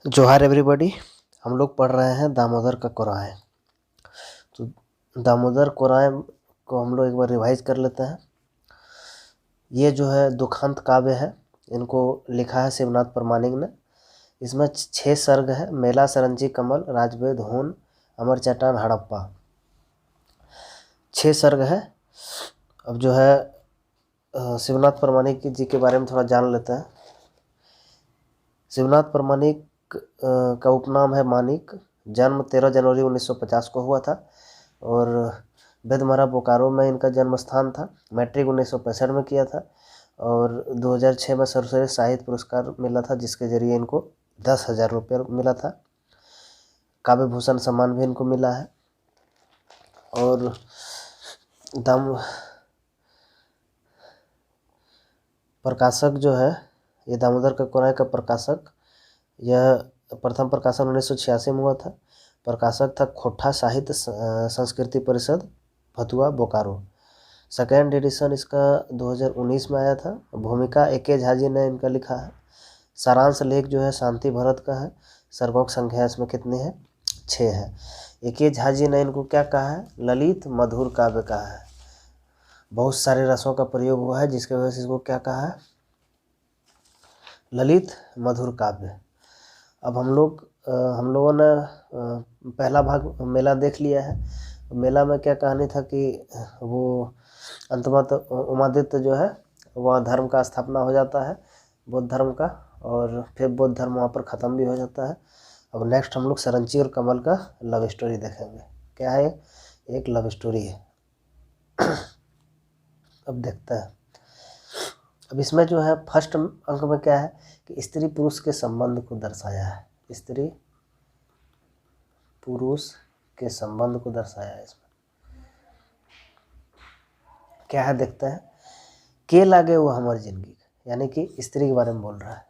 जोहार एवरीबॉडी। हम लोग पढ़ रहे हैं दामोदर का कोराय। तो दामोदर कोराय को हम लोग एक बार रिवाइज कर लेते हैं। ये जो है दुखांत काव्य है, इनको लिखा है शिवनाथ परमाणिक ने। इसमें 6 सर्ग है। मेला सरंची कमल राजवेद होन अमर चट्टान हड़प्पा, 6 सर्ग है। अब जो है शिवनाथ परमाणिक जी के बारे में थोड़ा जान लेते हैं। शिवनाथ परमाणिक का उपनाम है मानिक। जन्म 13 जनवरी 1950 को हुआ था और बेदमरा बोकारो में इनका जन्म स्थान था। मैट्रिक 1965 में किया था और 2006 में सर्वश्रेष्ठ साहित्य पुरस्कार मिला था, जिसके जरिए इनको 10,000 रुपये मिला था। काव्य भूषण सम्मान भी इनको मिला है। और प्रकाशक जो है, ये दामोदर का कोराय का प्रकाशक, यह प्रथम प्रकाशन 1986 में हुआ था। प्रकाशक था खोटा साहित्य संस्कृति परिषद भतुआ बोकारो। सेकेंड एडिशन इसका 2019 में आया था। भूमिका ए.के. झा जी ने इनका लिखा है। सारांश लेख जो है शांति भरत का है। सर्गों की संख्या इसमें कितनी है? 6 है। ए.के. झा जी ने इनको क्या कहा है? ललित मधुर काव्य कहा है। बहुत सारे रसों का प्रयोग हुआ है, जिसके वजह से इसको क्या कहा है? ललित मधुर काव्य। अब हम लोगों ने पहला भाग मेला देख लिया है। मेला में क्या कहानी था कि वो अंतमत उमादित्य जो है वह धर्म का स्थापना हो जाता है, बौद्ध धर्म का, और फिर बौद्ध धर्म वहाँ पर ख़त्म भी हो जाता है। अब नेक्स्ट हम लोग सरंची और कमल का लव स्टोरी देखेंगे। क्या है? एक लव स्टोरी है। अब देखते हैं। अब इसमें जो है फर्स्ट अंक में क्या है कि स्त्री पुरुष के संबंध को दर्शाया है। स्त्री पुरुष के संबंध को दर्शाया है इसमें। क्या है देखते हैं। के लागे वो हमारी जिंदगी, यानी कि स्त्री के बारे में बोल रहा है।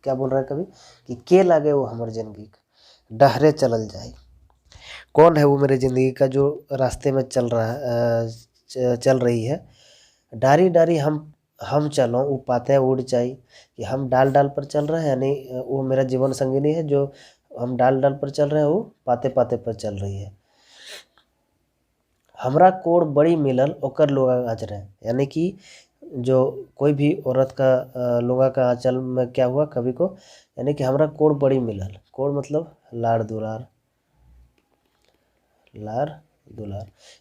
क्या बोल रहा है कवि? कि के लागे वो हमारी जिंदगी डहरे चलल जाए। कौन है वो मेरे जिंदगी का जो रास्ते में चल रही है? डारी डारी हम चलो वो पाते उड़ जाए। कि हम डाल डाल पर चल रहे हैं, यानी वो मेरा जीवन संगिनी है। जो हम डाल डाल पर चल रहे हैं वो पाते पाते पर चल रही है। हमरा कोड़ बड़ी मिलल ओकर लोगा आँचल है, यानी कि जो कोई भी औरत का लोगा का आँचल में क्या हुआ कवि को, यानी कि हमरा कोड़ बड़ी मिलल। कोड़ मतलब लाड़ दुलार,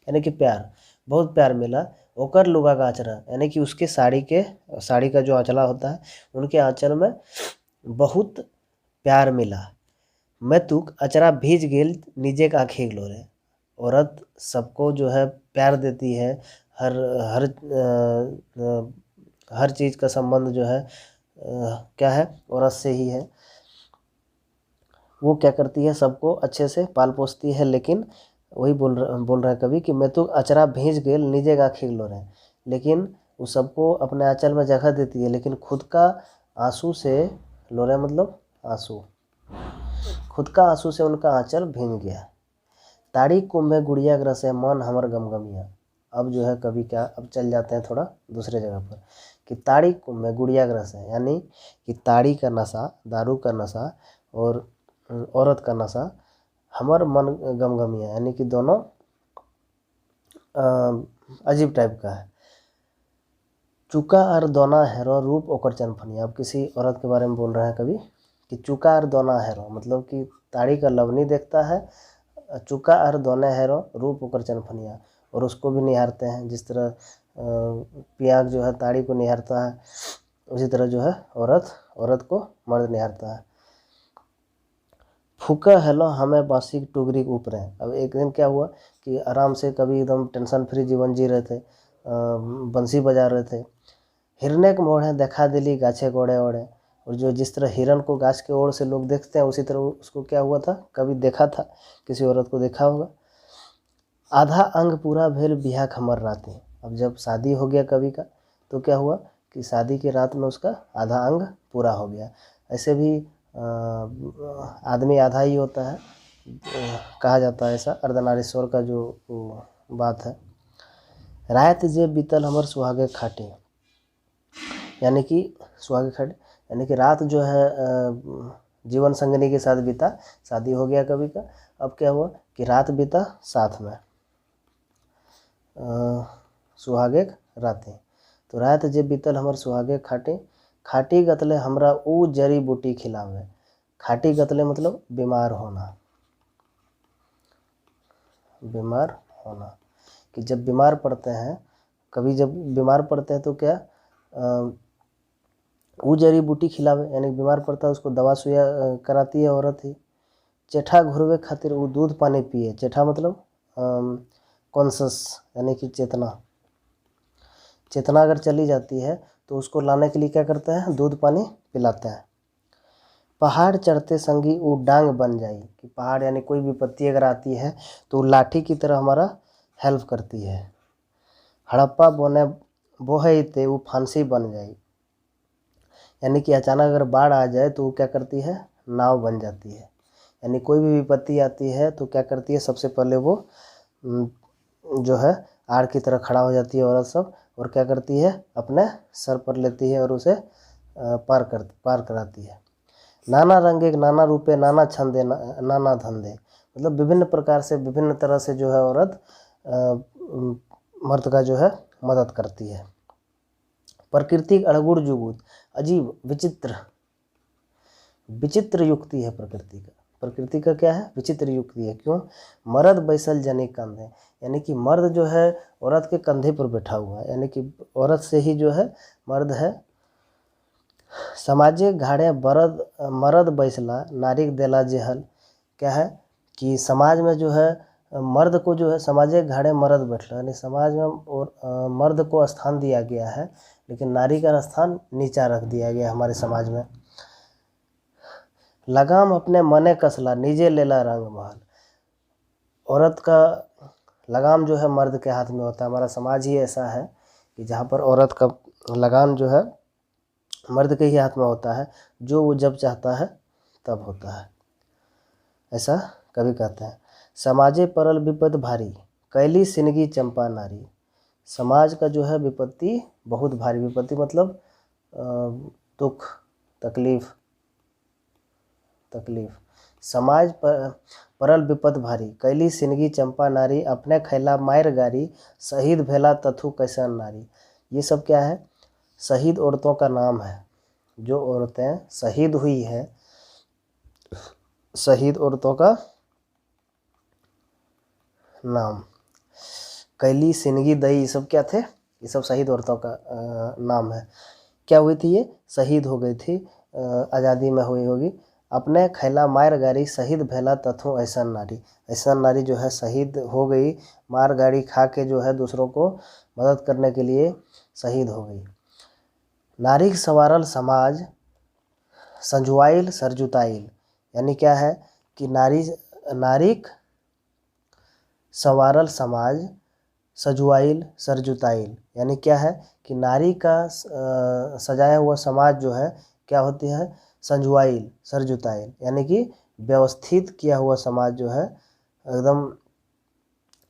यानी कि प्यार, बहुत प्यार मिला। ओकर लुगा का आँचल, यानी कि उसके साड़ी का जो आँचला होता है, उनके आँचल में बहुत प्यार मिला। मैं तुक अचरा भीज गेल निजे का आँखें लोरे। औरत सबको जो है प्यार देती है। हर हर हर चीज़ का संबंध जो है क्या है? औरत से ही है। वो क्या करती है? सबको अच्छे से पाल पोसती है। लेकिन वही बोल रहा है कभी कि मैं तो अचरा भीज गेल निजे का आँखें लोरे। लेकिन वो सबको अपने आंचल में जगह देती है, लेकिन खुद का आंसू से, लोरे मतलब आंसू, खुद का आंसू से उनका आंचल भींग गया। ताड़ी कुंभे गुड़िया ग्रस है मन हमर गमगमिया। अब जो है कभी क्या, अब चल जाते हैं थोड़ा दूसरे जगह पर कि ताड़ी कुंभे गुड़िया ग्रस है, यानी कि ताड़ी का नशा, दारू का नशा और औरत का नशा हमर मन गमगमिया, यानी कि दोनों अजीब टाइप का है। चुका और दोना हैरो रूप ओकर चनफनिया। अब किसी औरत के बारे में बोल रहे हैं कभी कि चुका और दोना हैरो, मतलब कि ताड़ी का लवनी देखता है। चुका और दोना हैरो रूप ओकर चनफनिया, और उसको भी निहारते हैं। जिस तरह पियाग जो है ताड़ी को निहारता है, उसी तरह जो है औरत को मर्द निहारता है। फूका हेलो हमें बासी टुगरी के ऊपर है। अब एक दिन क्या हुआ कि आराम से कभी एकदम टेंशन फ्री जीवन जी रहे थे, बंसी बजा रहे थे। हिरने के मोड़ है देखा दिली गाछे गोड़े ओढ़े। और जो जिस तरह हिरन को गाछ के ओर से लोग देखते हैं, उसी तरह उसको क्या हुआ था, कभी देखा था, किसी औरत को देखा होगा। आधा अंग पूरा भेल बिहा खमर रातें। अब जब शादी हो गया कवि का, तो क्या हुआ कि शादी की रात में उसका आधा अंग पूरा हो गया। ऐसे भी आदमी आधा ही होता है, कहा जाता है ऐसा। अर्धनारीश्वर का जो बात है। रात जे बीतल हमर सुहागे खाटे, यानी कि सुहागे खाटे, यानी कि रात जो है जीवन संगिनी के साथ बीता, शादी हो गया कवि का। अब क्या हुआ कि रात बीता साथ में, सुहागे रातें। तो रात जे बीतल हमर सुहागे खाटी, खाटी गतले हमरा ऊ जड़ी बूटी खिलावे। खाटी गतले मतलब बीमार होना, बीमार होना, कि जब बीमार पड़ते हैं, कभी जब बीमार पड़ते हैं तो क्या वो जड़ी बूटी खिलावे, यानी बीमार पड़ता है उसको दवा सुइया कराती है औरत ही। चेठा घुरवे खातिर वो दूध पानी पिए। चेठा मतलब कॉन्शस, यानी कि चेतना। चेतना अगर चली जाती है तो उसको लाने के लिए क्या करते हैं, दूध पानी पिलाते हैं। पहाड़ चढ़ते संगी वो डांग बन जाई, कि पहाड़ यानी कोई विपत्ति अगर आती है तो लाठी की तरह हमारा हेल्प करती है। हड़प्पा बोने बोहे ते वो फांसी बन जाई, यानी कि अचानक अगर बाढ़ आ जाए तो वो क्या करती है, नाव बन जाती है। यानी कोई भी विपत्ति आती है तो क्या करती है, सबसे पहले वो जो है आड़ की तरह खड़ा हो जाती है औरत सब, और क्या करती है, अपने सर पर लेती है और उसे पार कराती है। नाना रंगे नाना रूपे नाना छंदे नाना धंधे, मतलब विभिन्न प्रकार से विभिन्न तरह से जो है औरत मर्द का जो है मदद करती है। प्रकृति अड़गुड़ जुगुत, अजीब विचित्र, विचित्र युक्ति है प्रकृति का। प्रकृति का क्या है, विचित्र युक्ति है। क्यों, मर्द बैसल जनी कंधे, यानी कि मर्द जो है औरत के कंधे पर बैठा हुआ है, यानी कि औरत से ही जो है मर्द है। समाजे घाड़े बरद मर्द बैसला नारिक देला जेहल, क्या है कि समाज में जो है मर्द को जो है समाजे घाड़े मर्द बैठला, यानी समाज में और मर्द को स्थान दिया गया है, लेकिन नारी का स्थान नीचा रख दिया गया हमारे समाज में। लगाम अपने मने कसला निजे लेला रंग महल, औरत का लगाम जो है मर्द के हाथ में होता है। हमारा समाज ही ऐसा है कि जहाँ पर औरत का लगाम जो है मर्द के ही हाथ में होता है, जो वो जब चाहता है तब होता है, ऐसा कभी कहते हैं। समाजे परल विपद भारी कैली सिनगी चंपा नारी, समाज का जो है विपत्ति बहुत भारी, विपत्ति मतलब दुख तकलीफ। समाज परल विपद भारी कैली सिनगी चंपा नारी, अपने खैला मायर गारी शहीद भेला तथु कैसन नारी। ये सब क्या है, शहीद औरतों का नाम है। जो औरतें शहीद हुई है, शहीद औरतों का नाम। कैली सिनगी दई, ये सब क्या थे, ये सब शहीद औरतों का नाम है। क्या हुई थी, ये शहीद हो गई थी, आज़ादी में हुई होगी। अपने खैला मार गाड़ी शहीद भेला तथु ऐसा नारी, ऐसा नारी जो है शहीद हो गई, मार गाड़ी खा के जो है दूसरों को मदद करने के लिए शहीद हो गई। नारिक सवारल समाज संजुआइल सरजुताइल, यानी क्या है कि नारिक सवारल समाज सजुआइल सरजुताइल, यानी क्या है कि नारी का सजाया हुआ समाज जो है क्या होती है, संजुआइल सरजुताइल, यानी कि व्यवस्थित किया हुआ समाज जो है एकदम।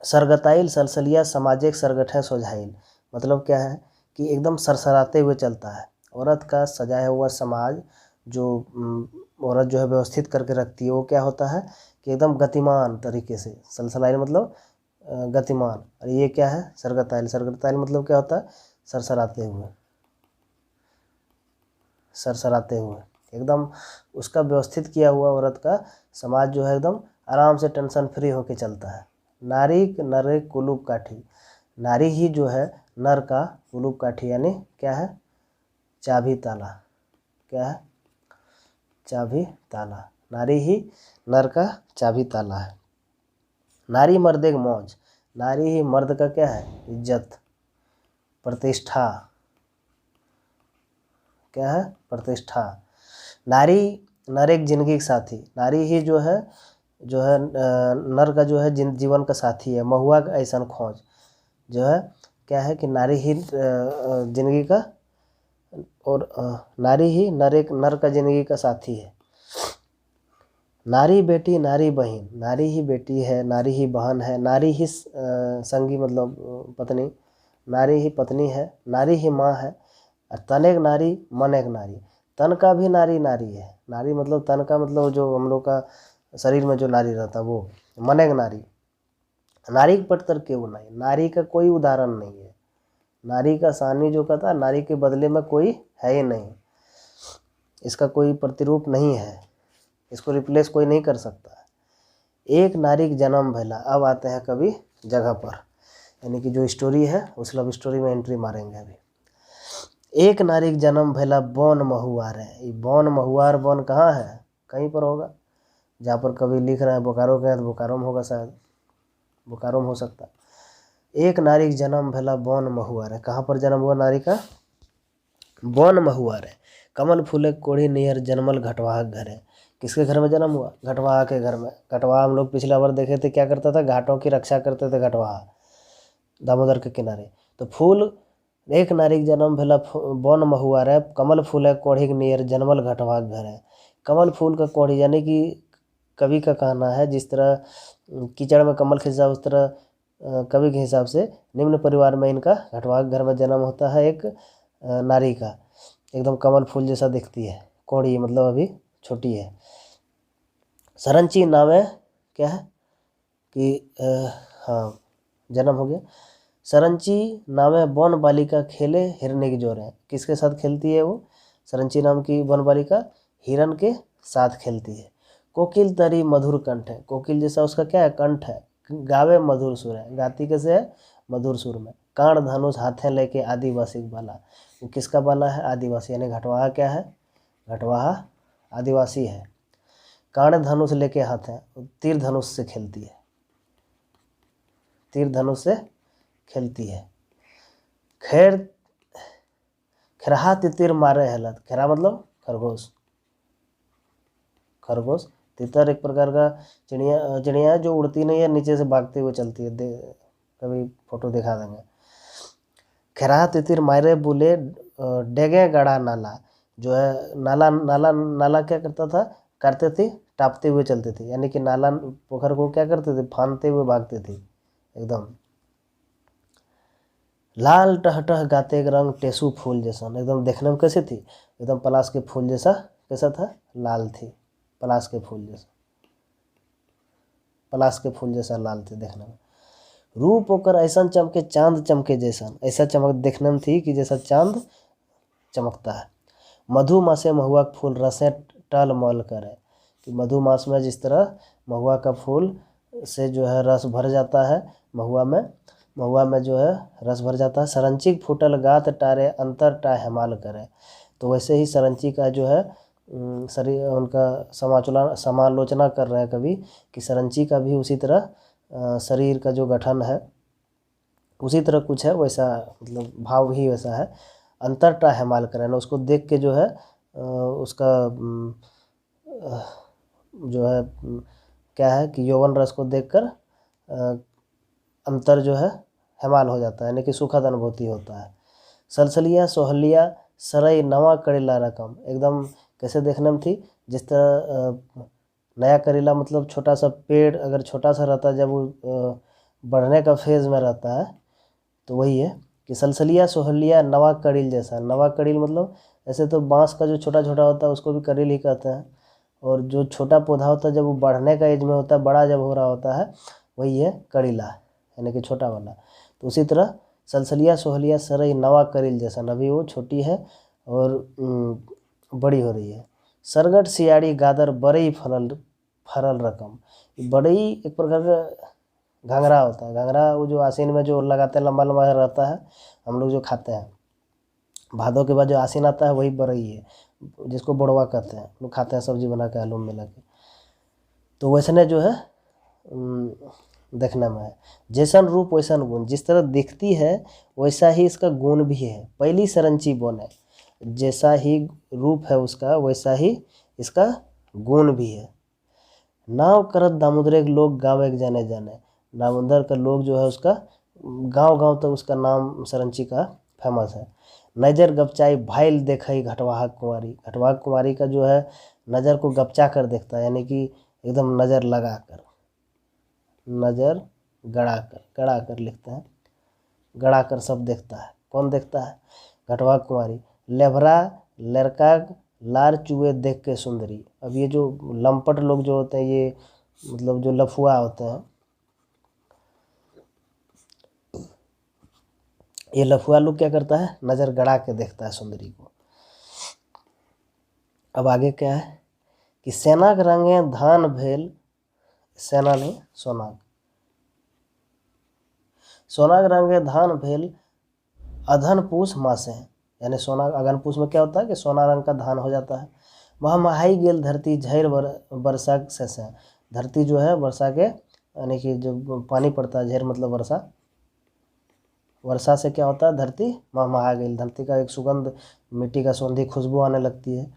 सरगताइल सलसलिया समाजिक सरगठे सोझाइल, मतलब क्या है कि एकदम सरसराते हुए चलता है। औरत का सजाया हुआ समाज जो औरत जो है व्यवस्थित करके रखती है, वो क्या होता है कि एकदम गतिमान तरीके से, सलसलाइल मतलब गतिमान, और ये क्या है सरगताइल। सरगताइल मतलब क्या होता है, सरसराते हुए, सरसराते हुए एकदम उसका व्यवस्थित किया हुआ औरत का समाज जो है एकदम आराम से टेंशन फ्री होके चलता है। नारी नरे कुलूप काठी, नारी ही जो है नर का कुलूप काठी, यानी क्या है चाबी ताला, क्या है चाबी ताला, नारी ही नर का चाबी ताला है। नारी मर्दे मौज, नारी ही मर्द का क्या है इज्जत प्रतिष्ठा, क्या है प्रतिष्ठा। नारी नर एक जिंदगी का साथी, नारी ही जो है नर का जो है जीवन का साथी है। महुआ का ऐसा खोज, जो है क्या है कि नारी ही जिंदगी का, और नारी ही नर का जिंदगी का साथी है। नारी बेटी नारी बहन, नारी ही बेटी है, नारी ही बहन है, नारी ही संगी मतलब पत्नी, नारी ही पत्नी है, नारी ही माँ है। और तनेक नारी मन एक नारी, तन का भी नारी नारी है। नारी मतलब तन का मतलब जो हम लोग का शरीर में जो नारी रहता है वो मनेग नारी। नारी पटतर क्यों नहीं, नारी का कोई उदाहरण नहीं है। नारी का सानी जो कहता है, नारी के बदले में कोई है ही नहीं, इसका कोई प्रतिरूप नहीं है, इसको रिप्लेस कोई नहीं कर सकता। एक नारी के जन्म भैला। अब आते हैं कभी जगह पर, यानी कि जो स्टोरी है उस लव स्टोरी में एंट्री मारेंगे अभी। एक नारी के जन्म भैला बौन महुआर है। ये बौन महुआर, बौन कहाँ है, कहीं पर होगा, जहाँ पर कभी लिख रहे हैं बोकारो के, तो बोकारो में होगा शायद, बोकारो में हो सकता है। एक नारी के जन्म भैला बौन महुआर है। कहाँ पर जन्म हुआ नारी का, बौन महुआर है। कमल फूले कोढ़ी नियर जन्मल घटवाहा घर है। किसके घर में जन्म हुआ, घटवाहा के घर में। घटवाहा हम लोग पिछला बार देखे थे क्या करता था, घाटों की रक्षा करते थे घटवाहा, दामोदर के किनारे। तो फूल, एक नारी के जन्म भेला बौन महुआर है, कमल फूल है कोढ़ी के नियर जन्मल घटवाहा घर है। कमल फूल का कोढ़ी, यानी कि कवि का कहना है जिस तरह कीचड़ में कमल खिंचा उस तरह कवि के हिसाब से निम्न परिवार में इनका घटवाहा घर में जन्म होता है। एक नारी का एकदम कमल फूल जैसा दिखती है, कोढ़ी मतलब अभी छोटी है। सरंची नाम है, क्या है कि हाँ जन्म हो गया। सरंची नामे बौन बालिका खेले हिरने की जोर है। किसके साथ खेलती है वो, सरंची नाम की बौन बालिका हिरन के साथ खेलती है। कोकिल तरी मधुर कंठ है। कोकिल जैसा उसका क्या है, कंठ है, गावे मधुर सुर है। गाती कैसे है, मधुर सुर में। काण धनुष हाथे लेके आदिवासी बाला। वो किसका बाला है, आदिवासी, यानी घटवाहा क्या है, घटवाहा आदिवासी है। काण धनुष लेके हाथ है, तीर धनुष से खेलती है, तीर धनुष से खेलती है। खैर खरहा तितिर मारे हलत। खैरा मतलब खरगोश, खरगोश। तितर एक प्रकार का चिड़िया है जो उड़ती नहीं है, नीचे से भागते हुए चलती है, कभी फोटो दिखा देंगे। खरहा तितिर मारे बुले डेगे गड़ा नाला। जो है नाला, नाला नाला क्या करता था, करते थे टापते हुए चलते थे, यानी कि नाला पोखर को क्या करते थे, फानते हुए भागते थे एकदम। लाल टहटह गाते एक रंग टेसू फूल जैसा। एकदम देखने में कैसे थी, एकदम पलाश के फूल जैसा। कैसा था, लाल थी, पलाश के फूल जैसा, पलाश के फूल जैसा लाल थी देखने में। रूप होकर ऐसा चमके चांद चमके जैसा। ऐसा चमक देखने में थी कि जैसा चांद चमकता है। मधुमासे महुआ का फूल रसे टल मल कर है। कि मधुमास में जिस तरह महुआ का फूल से जो है रस भर जाता है, महुआ में जो है रस भर जाता है। सरंचिक फूटल गात टारे अंतर टा हेमाल करे। तो वैसे ही सरंची का जो है शरीर, उनका समालोचना कर रहे हैं कभी कि सरंची का भी उसी तरह शरीर का जो गठन है उसी तरह कुछ है, वैसा मतलब भाव भी वैसा है। अंतर टा हेमाल करे ना, उसको देख के जो है उसका जो है क्या है कि यौवन रस को देखकर अंतर जो है हेमाल हो जाता है, यानी कि सुखद अनुभूति होता है। सलसलिया सोहलिया सरई नवा करेला रकम। एकदम कैसे देखने में थी, जिस तरह नया करेला मतलब छोटा सा पेड़ अगर छोटा सा रहता है, जब वो बढ़ने का फेज में रहता है, तो वही है कि सलसलिया सोहलिया नवा कड़ील जैसा। नवा कड़ील मतलब ऐसे तो बांस का जो छोटा छोटा होता है उसको भी कड़ील ही कहते हैं, और जो छोटा पौधा होता है जब वो बढ़ने का एज में होता है, बड़ा जब हो रहा होता है, वही है कड़ीला, यानी कि छोटा वाला। तो उसी तरह सलसलिया सोहलिया सरई नवा करील जैसा, अभी वो छोटी है और बड़ी हो रही है। सरगट सियाड़ी गादर बड़ई फरल रकम। बड़ई एक प्रकार का घंघरा होता है। घंघरा वो जो आसीन में जो लगाते हैं, लंबा लंबा रहता है, हम लोग जो खाते हैं भादों के बाद जो आसीन आता है वही बड़ई है, जिसको बड़वा कहते हैं, लोग खाते हैं सब्जी बना के आलू में मिला के। तो वैसने जो है देखने में है। जैसन रूप वैसन गुण। जिस तरह दिखती है वैसा ही इसका गुण भी है। पहली सरंची बोन है, जैसा ही रूप है उसका वैसा ही इसका गुण भी है। नाव करत दामोदर के लोग गाँव एक जाने जाने। दामोदर का लोग जो है उसका गांव गांव तक उसका नाम सरंची का फेमस है। नजर गपचाई भाईल देखई घटवाहा कुंवारी। घटवाहा कुंवारी का जो है नज़र को गपचा कर देखता है, यानी कि एकदम नज़र लगा कर, नज़र गड़ा कर लिखते हैं, गड़ा कर सब देखता है। कौन देखता है, घटवाहा कुंवारी। लेभरा लड़का लार चूहे देख के सुंदरी। अब ये जो लंपट लोग जो होते हैं, ये मतलब जो लफुआ होते हैं, ये लफुआ लोग क्या करता है, नज़र गड़ा के देखता है सुंदरी को। अब आगे क्या है कि सेनाक रंगे धान भेल, सेना ने सोनाग, सोनाग रंगे धान भेल अधन पूस मासे हैं, यानी सोना अगन पूस में क्या होता है कि सोना रंग का धान हो जाता है। वह महाई गेल धरती झैर वर्षा से, धरती जो है वर्षा के, यानी कि जब पानी पड़ता है, झैर मतलब वर्षा, वर्षा से क्या होता है, धरती महमहा गेल, धरती का एक सुगंध, मिट्टी का सुगंधी खुशबू आने लगती है।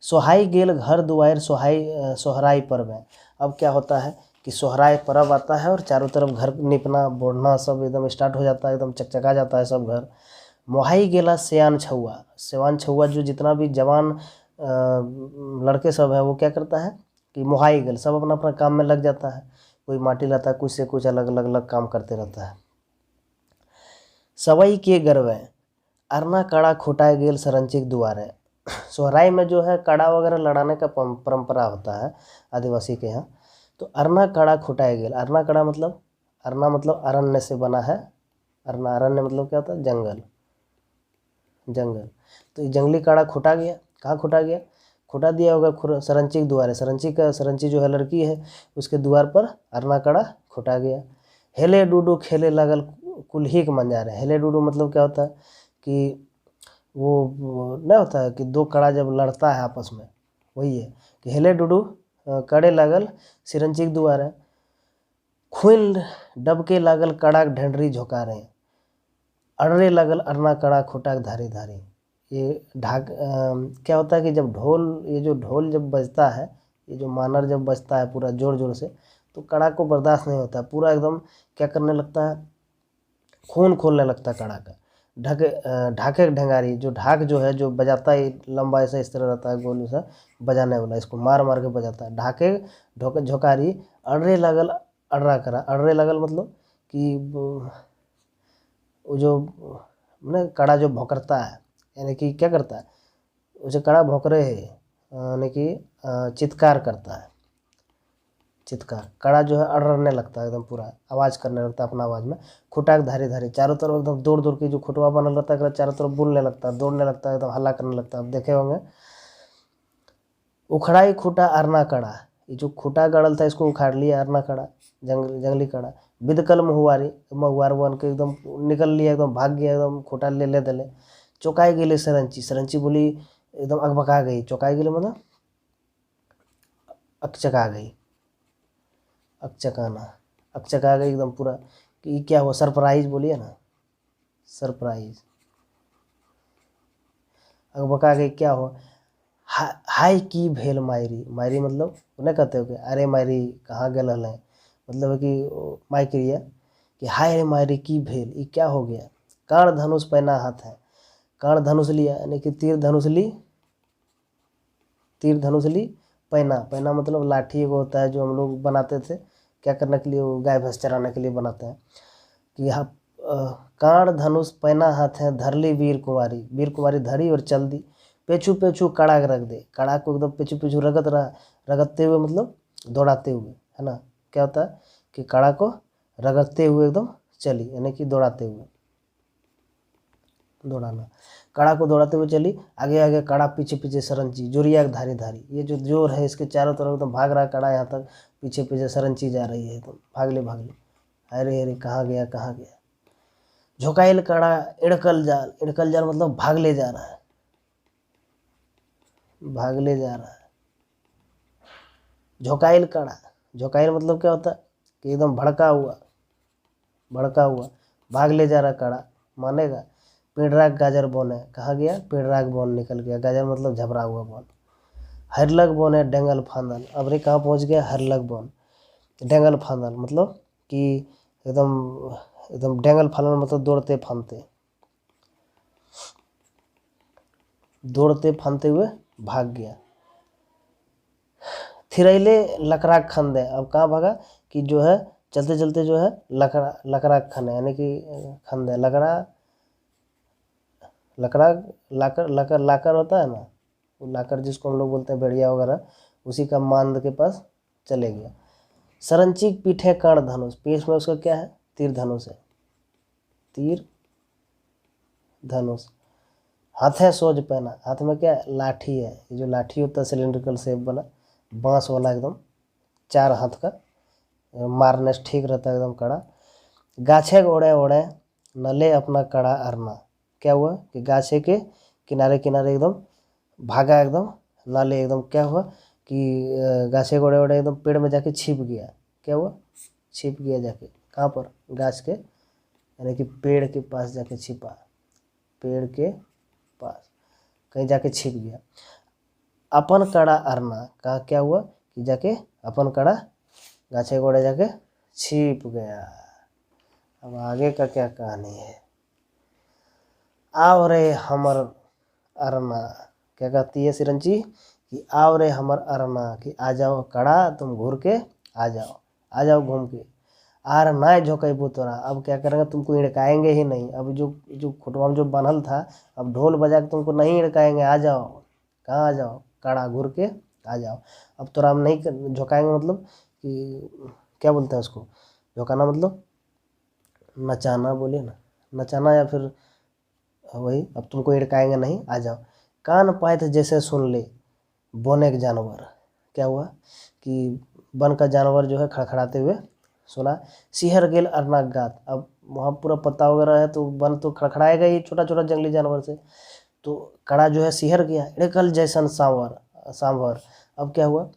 सोहाई गेल घर दुआर सोहराई पर्व है। अब क्या होता है कि सोहराई पर्व आता है और चारों तरफ घर निपना बोढ़ना सब एकदम स्टार्ट हो जाता है, एकदम चकचका जाता है सब घर। मोहाई गेला सेयान छुआ, सेवान छुआ जो जितना भी जवान लड़के सब है, वो क्या करता है कि मोहाई गेल, सब अपना अपना काम में लग जाता है, कोई माटी लाता है, कुछ से कुछ अलग अलग अलग काम करते रहता है। सवई के गरवे अरना कड़ा खोटाए गेल सरंचिक दुआरे। सोहराई में जो है कड़ा वगैरह लड़ाने का परंपरा होता है आदिवासी के यहाँ। तो अरना कड़ा खोटाए गेल, अरना कड़ा मतलब, अरना मतलब अरण्य से बना है, अरना अरण्य मतलब क्या होता है, जंगल, जंगल। तो ये जंगली काड़ा खोटा गया, कहाँ खोटा गया, खोटा दिया होगा सरंची के द्वारे, सरंची जो है लड़की है, उसके द्वार पर अरना काड़ा खोटा गया। हेले डूडू खेले लगल कुल्ही के मंजारे, हेले डूडू मतलब क्या होता है कि वो नहीं होता है कि दो कड़ा जब लड़ता है आपस में, वही है कि हेले डूडू कड़े लागल सिरंची के द्वारे, खुल डबके लागल कड़ा ढंडरी झोंका रहे, अड़रे लगल अरना कड़ा खोटाक धारी धारी। ये क्या होता है कि जब ढोल, ये जो ढोल जब बजता है, ये जो मानर जब बजता है पूरा जोर जोर से, तो कड़ा को बर्दाश्त नहीं होता, पूरा एकदम क्या करने लगता है, खून खोलने लगता है कड़ा का। ढाके ढंगारी, जो ढाक जो है जो बजाता है, लंबा ऐसा इस तरह रहता है गोल सा बजाने वाला, इसको मार मार के बजाता है। ढाके झोकारी अड़रे लगल अड़रा करा, अड़रे लगल मतलब कि वो जो ना कड़ा जो भौंकता है, यानी कि क्या करता है, उसे कड़ा भौंकरे है, यानी कि चित्कार करता है, चित्कार। कड़ा जो है अड़रने लगता है, एकदम पूरा आवाज़ करने लगता है अपना आवाज़ में। खुटाक धारी धारी, चारों तरफ एकदम दूर दूर की जो खुटवा बनल रहता है, चारों तरफ बुलने लगता है, दौड़ने लगता है, एकदम हल्ला करने लगता है, आप देखे होंगे। उखड़ाई खूटा अरना कड़ा, ये जो खूटा गड़ल था इसको उखाड़ लिया अरना कड़ा, जंगली कड़ा। बिदकल महुआरी, महुआर बन के एकदम निकल लिया, एकदम भाग गया, एकदम खूटा ले ले दले। चौकाई गेले सरंची, सरंची बोली एकदम अकबका गई, चौकाई गेले मतलब अकचका गई, अकचकाना, अकचका गई एकदम पूरा कि क्या हुआ, सरप्राइज बोलिए ना, सरप्राइज, अकबका गई, क्या हुआ, हाय की भेल मायरी, मायरी मतलब उन्हें कहते हो कि अरे मायरी कहाँ गल है, मतलब है कि माई क्रिया कि हाय रे मायरी की भेल, ये क्या हो गया। कर्ण धनुष पहना हाथ है, कर्ण धनुष लिया यानी कि तीर धनुष ली, तीर धनुष ली, पहना, पहना मतलब लाठी एगो होता है जो हम लोग बनाते थे क्या करने के लिए, वो गाय भैंस चराने के लिए बनाते हैं। कि यहाँ कांड धनुष पहना हाथ है, धरली वीर कुमारी, वीर कुमारी धरी और चल दी। पेछू पेछू कड़ा रख दे, कड़ा को एकदम पेछू पेछू रगत रहा, रगतते हुए मतलब दौड़ाते हुए, है ना, क्या होता है कि कड़ा को रगतते हुए एकदम चली, यानी कि दौड़ाते हुए, दौड़ाना, कड़ा को दौड़ाते हुए चली, आगे आगे कड़ा, पीछे पीछे सरंची, जोरिया धारी धारी, ये जो जोर है इसके चारों तरफ एकदम भाग रहा है कड़ा, यहाँ तक पीछे पीछे सरंची जा रही है, तो भाग ले, अरे अरे कहाँ गया कहाँ गया। झोंकाइल कड़ा इड़कल जाल, इड़कल जाल मतलब भाग ले जा रहा है, भाग ले जा रहा है। झोंकाइल कड़ा, झोंकाइल मतलब क्या होता है कि एकदम भड़का हुआ, भड़का हुआ, भाग ले जा रहा कड़ा, मानेगा। पेड़राग गाजर बोन है, कहाँ गया, पेड़राग बोन निकल गया, गाजर मतलब झबरा हुआ बोन। हरलग बोन है डेंगल फांदल, अब रे कहाँ पहुँच गया, हरलग बोन, डेंगल फांदल मतलब कि एकदम एकदम डेंगल फांदल मतलब दौड़ते फांदते, दौड़ते फांदते हुए भाग गया। थिरैले लकड़ा खंदे, अब कहाँ भागा कि जो है चलते चलते जो है लकड़ा खने, यानी कि खंदे लकड़ा, लकड़ा लाकर लाकर लाकर होता है ना, वो लाकर जिसको हम लोग बोलते हैं भेड़िया वगैरह, उसी का मांद के पास चले गया। सरंचिक पीठे कर्ण धनुष, पीठ में उसका क्या है, तीर धनुष है, तीर धनुष। हाथे सोज पहना, हाथ में क्या है, लाठी है। ये जो लाठी होता है सिलेंड्रिकल शेप वाला, बांस वाला, एकदम 4 हाथ का, मारने से ठीक रहता है, एकदम कड़ा। गाछे ओढ़े ओढ़े नले अपना कड़ा अरना, क्या हुआ कि गाछे के किनारे किनारे एकदम भागा, एकदम नाले, एकदम क्या हुआ कि गाछे ओढ़े ओढ़े एकदम पेड़ में जाके छिप गया। क्या हुआ, छिप गया जाके, कहाँ पर, गाछ के, यानी कि पेड़ के पास जाके छिपा, पेड़ के पास कहीं जाके छिप गया। अपन कड़ा अरना, कहाँ क्या हुआ कि जाके अपन कड़ा गाछे गोड़े जाके छिप गया। अब आगे का क्या कहानी है। आओ रे हमर अरना, क्या कहती है सिरंची कि आओ रे हमर अरना, कि आ जाओ कड़ा, तुम घूर के आ जाओ घूम के। आर ना झोंकेबू तोरा, अब क्या करेंगे, तुमको हिड़काएंगे ही नहीं। अब जो खुटवा में जो बंधल था, अब ढोल बजा के तुमको नहीं हिड़काएंगे, आ जाओ, कहाँ आ जाओ, कड़ा घूर के आ जाओ। अब तोरा हम नहीं झोंकाएंगे, मतलब कि क्या बोलते हैं उसको, झोंकाना मतलब नचाना, बोलिए ना, नचाना, या फिर वही, अब तुमको हिड़काएंगे नहीं, आ जाओ। कान पाए थे जैसे सुन ले बोने के जानवर, क्या हुआ कि वन का जानवर जो है खड़खड़ाते हुए सुना। सिहर गेल अरनाक गात, अब वहाँ पूरा पत्ता वगैरह है तो वन तो खड़खड़ाएगा ही छोटा छोटा जंगली जानवर से, तो कड़ा जो है सिहर गया। इड़कल जैसन सांभर, अब क्या हुआ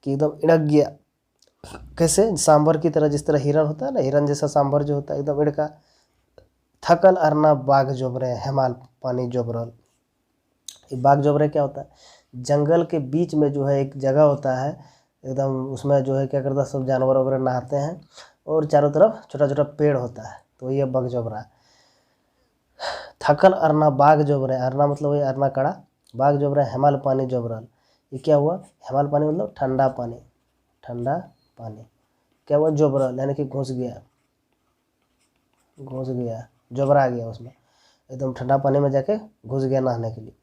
कि एकदम इड़क गया, कैसे, सांभर की तरह, जिस तरह हिरन होता है ना, हिरन जैसा सांभर जो होता है, एकदम इड़का। थकल अरना बाघ जोबरे हेमाल पानी जोबरल, ये बाघ जोबरे क्या होता है, जंगल के बीच में जो है एक जगह होता है एकदम, उसमें जो है क्या करता है, सब जानवर वगैरह नहाते हैं, और चारों तरफ छोटा छोटा पेड़ होता है, तो ये बाघ जोबरा। थकल अरना बाघ जोबरे, अरना मतलब वही अरना कड़ा, बाघ जोबरा हेमाल पानी जोबरल, ये क्या हुआ, हेमाल पानी मतलब ठंडा पानी, ठंडा पानी, क्या हुआ, जोबरल यानी कि घुस गया, जोबरा गया उसमें, एकदम ठंडा पानी में जाके घुस गया नहाने के लिए।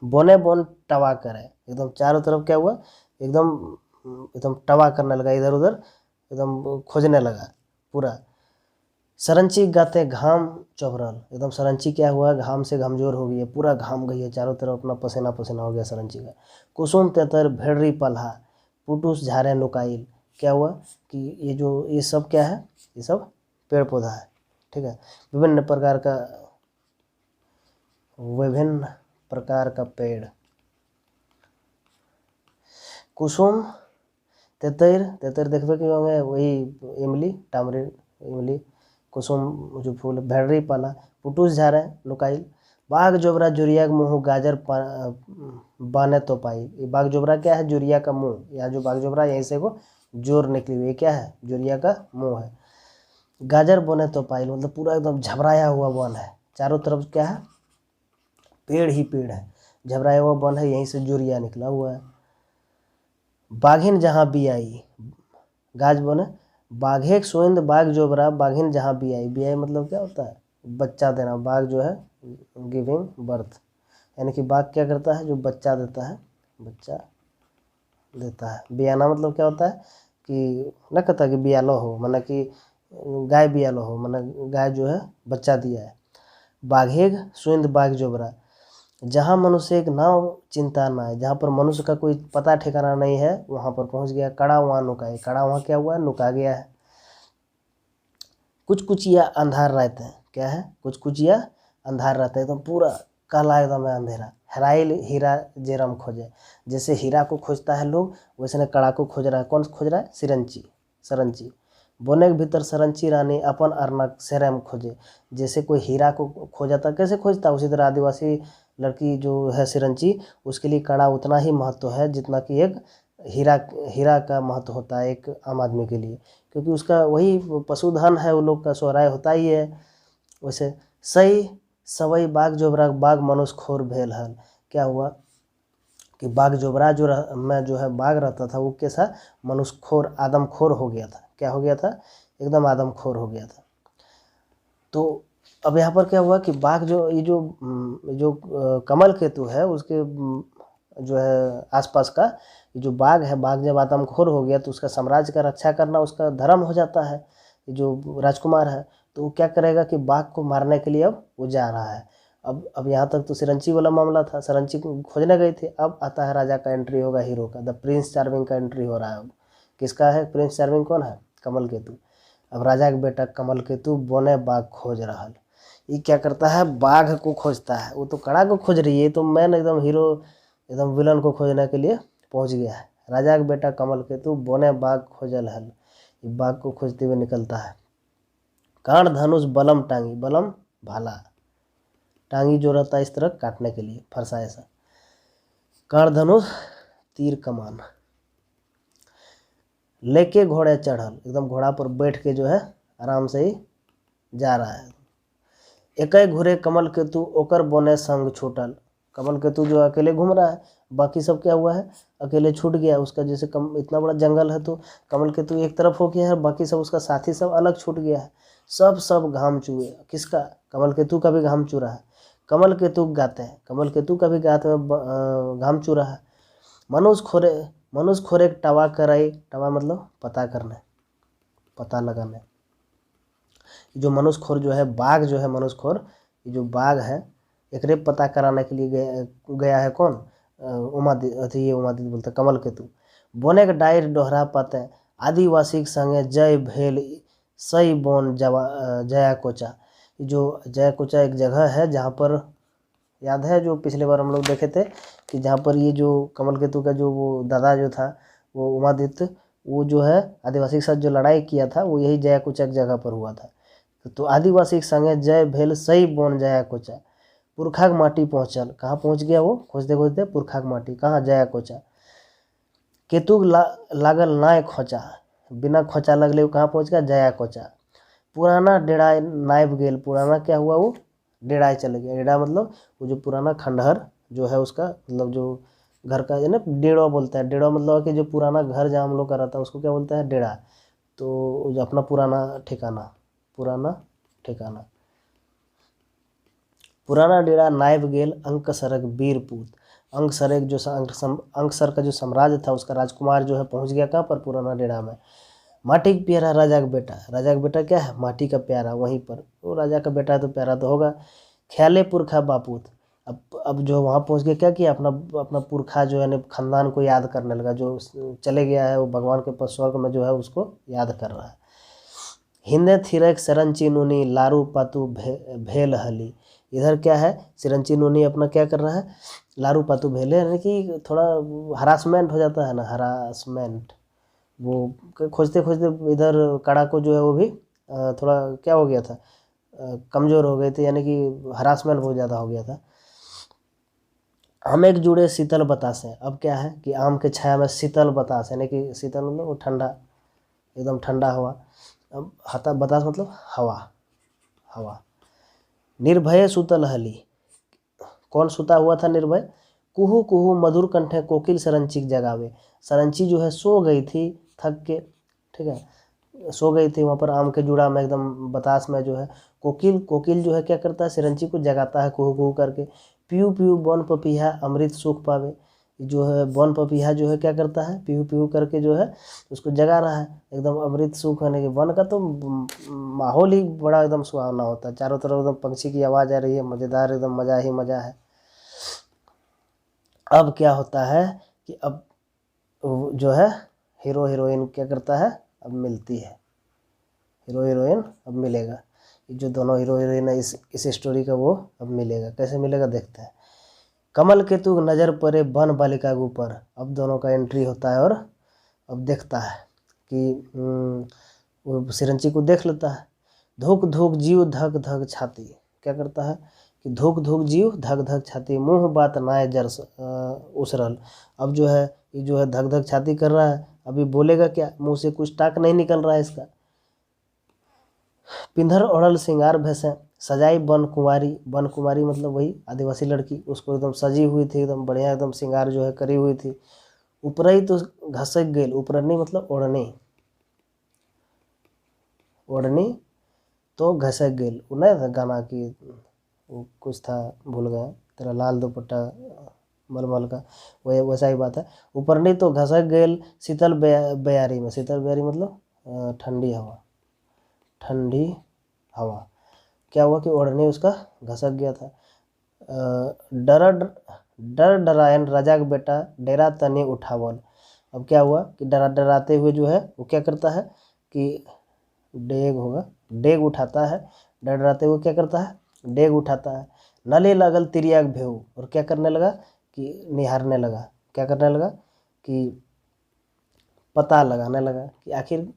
बोने बोन टवा करे, एकदम चारों तरफ क्या हुआ, एकदम एकदम टवा करने लगा, इधर उधर एकदम खोजने लगा पूरा। सरंची गाते घाम चौबरल, एकदम सरंची क्या हुआ, घाम से घमजोर हो गई है, पूरा घाम गई है, चारों तरफ अपना पसीना पसीना हो गया सरंची का। कुसुम तेतर भेड़री पल्हा पुटुस झारे नुकाइल, क्या हुआ कि ये सब क्या है, ये सब पेड़ पौधा है, ठीक है, विभिन्न प्रकार का पेड़। कुसुम तेतर, तेतर देखबे के होंगे, वही इमली, टामरी इमली, कुसुम जो फूल, भेड़री पाला, पुटुस झारे लुकाइल, बाघ जोबरा जुरिया का मुँह गाजर बाने तो पाई। ये बाघ जोबरा क्या है, जुरिया का मुँह, या जो बाघ जोबरा यहीं से को जोर निकली हुई, क्या है, जुरिया का मुँह है। गाजर बने तो पाई मतलब पूरा एकदम झबराया हुआ वन है, चारों तरफ क्या है, पेड़ ही पेड़ है, झबराया हुआ वन है, यहीं से जुरिया निकला हुआ है। बाघिन जहाँ भी आई, गाज बने, बाघे सोइंद बाघ जोबरा बाघिन जहाँ भी आई मतलब क्या होता है, बच्चा देना, बाघ जो है गिविंग बर्थ, यानी कि बाघ क्या करता है, जो बच्चा देता है, बच्चा देता है। बियाना मतलब क्या होता है कि न कहता कि बियालो हो, माना कि गाय बियालो हो, माना गाय जो है बच्चा दिया है। बाघेग सुइंद बाघ जोबरा, जहाँ मनुष्य एक नाव चिंता ना है, जहाँ पर मनुष्य का कोई पता ठिकाना नहीं है, वहाँ पर पहुँच गया। कड़ा वहाँ नुकाए, कड़ा वहाँ क्या हुआ, नुका गया है। कुछ कुचिया अंधार रहते हैं, क्या है, कुछ कुचिया अंधार रहते हैं, एकदम पूरा काला एकदम है अंधेरा। हेराइल हीरा जेरम खोजे, जैसे हीरा को खोजता है लोग, वैसे ने कड़ा को खोज रहा है। कौन खोज रहा है, सरंची। बोने के भीतर सरंची रानी अपन अर्नक सेरम खोजे, जैसे कोई हीरा को खोजाता, कैसे खोजता, उसी तरह आदिवासी लड़की जो है सिरंची, उसके लिए कड़ा उतना ही महत्व है जितना कि एक हीरा का महत्व होता है एक आम आदमी के लिए, क्योंकि उसका वही पशुधन है, वो लोग का सोहराय होता ही है। वैसे सही सवई बाघ जोबरा बाघ मनुष्य खोर भेल हल, क्या हुआ कि बाघ जोबरा में जो है बाघ रहता था, वो कैसा, मनुष्य खोर, आदमखोर हो गया था। क्या हो गया था, एकदम आदमखोर हो गया था। तो अब यहाँ पर क्या हुआ कि बाघ जो ये जो कमल केतु है, उसके जो है आसपास का जो बाघ है, बाघ जब आदमखोर हो गया तो उसका साम्राज्य का रक्षा करना उसका धर्म हो जाता है। जो राजकुमार है तो वो क्या करेगा कि बाघ को मारने के लिए अब वो जा रहा है। अब यहाँ तक तो सिरंची वाला मामला था, सिरंची को खोजने गए थे। अब आता है राजा का एंट्री होगा, हीरो का, द प्रिंस चार्मिंग का एंट्री हो रहा है। अब किसका है प्रिंस चार्मिंग? कौन है? कमल केतु। अब राजा के बेटा कमल केतु बोने बाघ खोज रहा। ये क्या करता है? बाघ को खोजता है। वो तो कड़ा को खोज रही है, तो मैन एकदम हीरो एकदम विलन को खोजने के लिए पहुंच गया है। राजा के बेटा कमल केतु बोने बाघ खोजल हल, ये बाघ को खोजते हुए निकलता है। कांड धनुष बलम टांगी, बलम भाला, टांगी जो रहता है इस तरह काटने के लिए, फरसा ऐसा। कांड धनुष तीर कमान, लेके घोड़े चढ़ल, एकदम घोड़ा पर बैठ के जो है आराम से ही जा रहा है। एक घुरे कमल केतु ओकर बोने संग छूटल, कमल केतु जो अकेले घूम रहा है, बाकी सब क्या हुआ है? अकेले छूट गया। उसका जैसे इतना बड़ा जंगल है तो कमल केतु एक तरफ हो गया है, बाकी सब उसका साथी सब अलग छूट गया है। सब घाम चुए। किसका? कमल केतु का भी घाम चू रहा है। कमल केतु गाते हैं, कमल केतु का भी गाते में घाम चू रहा है। मनुष्य खोरे टवा कराई, टवा मतलब पता करने, पता लगाने। जो मनुष्यखोर जो है बाघ जो है मनुष्यखोर, ये जो बाघ है एकरे पता कराने के लिए गया है। कौन? उमादित्य, ये उमादित्य बोलते कमल केतु। बोने के डायर डोहरा पाते आदिवासी के संगे जय भेल सई बोन जया कोचा। जो जया कोचा एक जगह है जहाँ पर, याद है जो पिछले बार हम लोग देखे थे कि जहाँ पर ये जो कमल केतु का जो वो दादा जो था वो उमादित्य, वो जो है आदिवासी के साथ जो लड़ाई किया था वो यही जया कोचा की जगह पर हुआ था। तो आदिवासी के संगे जय भेल सही बोन जया कोचा, पुरखा के माटी पहुँचल। कहाँ पहुँच गया वो? खोजते खोजते पुरखा के माटी, कहाँ? जया कोचा। केतु लागल नाय खोचा, बिना खोचा लगले वो कहाँ पहुँच गया? जया कोचा। पुराना डेरा नायब गेल, पुराना क्या हुआ? वो डेराए चले गया। डेरा मतलब वो जो पुराना खंडहर जो है उसका, मतलब जो घर का है ना, डेढ़ा बोलता है। डेढ़ा मतलब कि जो पुराना घर जहाँ हम लोग का रहता है उसको क्या बोलता है? डेरा। तो जो अपना पुराना ठिकाना, पुराना ठिकाना, पुराना डेरा नायब गेल अंकसरक वीरपूत। अंकसरक जो अंकसर का जो साम्राज्य था उसका राजकुमार जो है पहुंच गया कहाँ पर? पुराना डेरा में। माटी का प्यारा राजा का बेटा, राजा का बेटा क्या है? माटी का प्यारा, वहीं पर वो राजा का बेटा है तो प्यारा तो होगा। ख्याले पुरखा बापूत, अब जो वहाँ पहुँच के क्या किया? अपना अपना पुरखा जो है खानदान को याद करने लगा। जो चले गया है वो भगवान के पास स्वर्ग में जो है उसको याद कर रहा है। हिंदे थिरक सरंची नूनी लारू पातू भेल हली, इधर क्या है? सिरंची नूनी अपना क्या कर रहा है? लारू पातू भेले, यानी कि थोड़ा हरासमेंट हो जाता है ना, हरासमेंट। वो खोजते खोजते इधर कड़ा को जो है वो भी थोड़ा क्या हो गया था? कमज़ोर हो गए थे, यानी कि हरासमेंट बहुत ज़्यादा हो गया था। आम एक जुड़े शीतल बतास है, अब क्या है कि आम के छाया में शीतल बतास, यानी कि शीतल मतलब वो ठंडा, एकदम ठंडा हवा। अब हता बतास मतलब हवा, हवा। निर्भय सुतल हली, कौन सुता हुआ था निर्भय? कुहू कुहू मधुर कंठे कोकिल सरंची की जगावे। सरंची जो है सो गई थी थक के, ठीक है, सो गई थी वहाँ पर आम के जुड़ा में एकदम बतास में जो है। कोकिल जो है क्या करता है? सिरंची को जगाता है कुहू कुहू करके। पीयू पीयू बन पपीहा अमृत सुख पावे, जो है बन पपीहा जो है क्या करता है? पीहू पीहू करके जो है उसको जगा रहा है। एकदम अमृत सुख होने के वन का तो माहौल ही बड़ा एकदम सुहावना होता है, चारों तरफ एकदम पंछी की आवाज़ आ रही है, मज़ेदार, एकदम मज़ा ही मज़ा है। अब क्या होता है कि अब जो है हीरो हीरोइन क्या करता है? अब मिलती है, हीरो हीरोइन अब मिलेगा। जो दोनों हीरो हीरोइन है इस स्टोरी का वो अब मिलेगा। कैसे मिलेगा देखते हैं। कमल केतु नज़र पड़े बन बालिका के ऊपर, अब दोनों का एंट्री होता है और अब देखता है कि वो सिरंची को देख लेता है। धुक धुक जीव धक धक छाती, क्या करता है कि धुक धुक जीव धक धक छाती, मुँह बात नाय जर उसरल। अब जो है ये जो है धक धक छाती कर रहा है, अभी बोलेगा क्या? मुंह से कुछ टाक नहीं निकल रहा है इसका। पिंधर ओढ़ल श्रृंगार भैंसे सजाई बन कुमारी मतलब वही आदिवासी लड़की, उसको एकदम सजी हुई थी, एकदम बढ़िया, एकदम श्रृंगार जो है करी हुई थी। ऊपरई तो घसक गेल, ऊपरनी मतलब ओढ़नी, ओढ़नी तो घसक गेल, वो नहीं था गाना की, वो कुछ था भूल गया, तेरा लाल दुपट्टा मलमल का, वह वैसा ही बात है। ऊपर नहीं तो घसक गेल शीतल बयारी में, शीतल बयारी मतलब ठंडी हवा, ठंडी हवा। क्या हुआ कि ओढ़नी उसका घसक गया था। डर डर डरायन राजा का बेटा डेरा तने उठावल। अब क्या हुआ कि डराते हुए जो है वो क्या करता है कि डेग होगा, डेग उठाता है। डर डराते हुए क्या करता है, डेग उठाता है। नले लगल तिरियाक भेऊ, और क्या करने लगा कि निहारने लगा, क्या करने लगा कि पता लगाने लगा कि आखिर,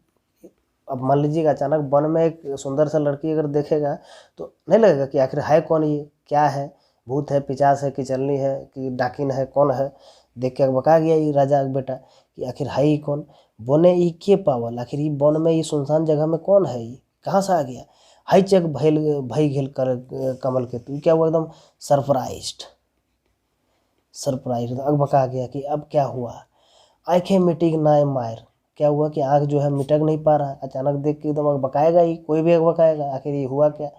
अब मान लीजिएगा अचानक वन में एक सुंदर सा लड़की अगर देखेगा तो नहीं लगेगा कि आखिर है कौन, ये क्या है, भूत है, पिचास है, कि चलनी है, कि डाकिन है, कौन है। देख के बका गया ये राजा का बेटा कि आखिर है ही कौन। बोने ई के पावल, आखिर ये वन में, ये सुनसान जगह में कौन है, ये कहाँ से आ गया। हाई चेक भई घेल कर कमल के तू, क्या हुआ एकदम सरप्राइज्ड, सरप्राइज अकबका गया कि अब क्या हुआ। आंखें मिटी ना मार, क्या हुआ कि आँख जो है मिटक नहीं पा रहा है, अचानक देख के एकदम अकबकाएगा ही, कोई भी अकबकाएगा, आखिर ये हुआ क्या।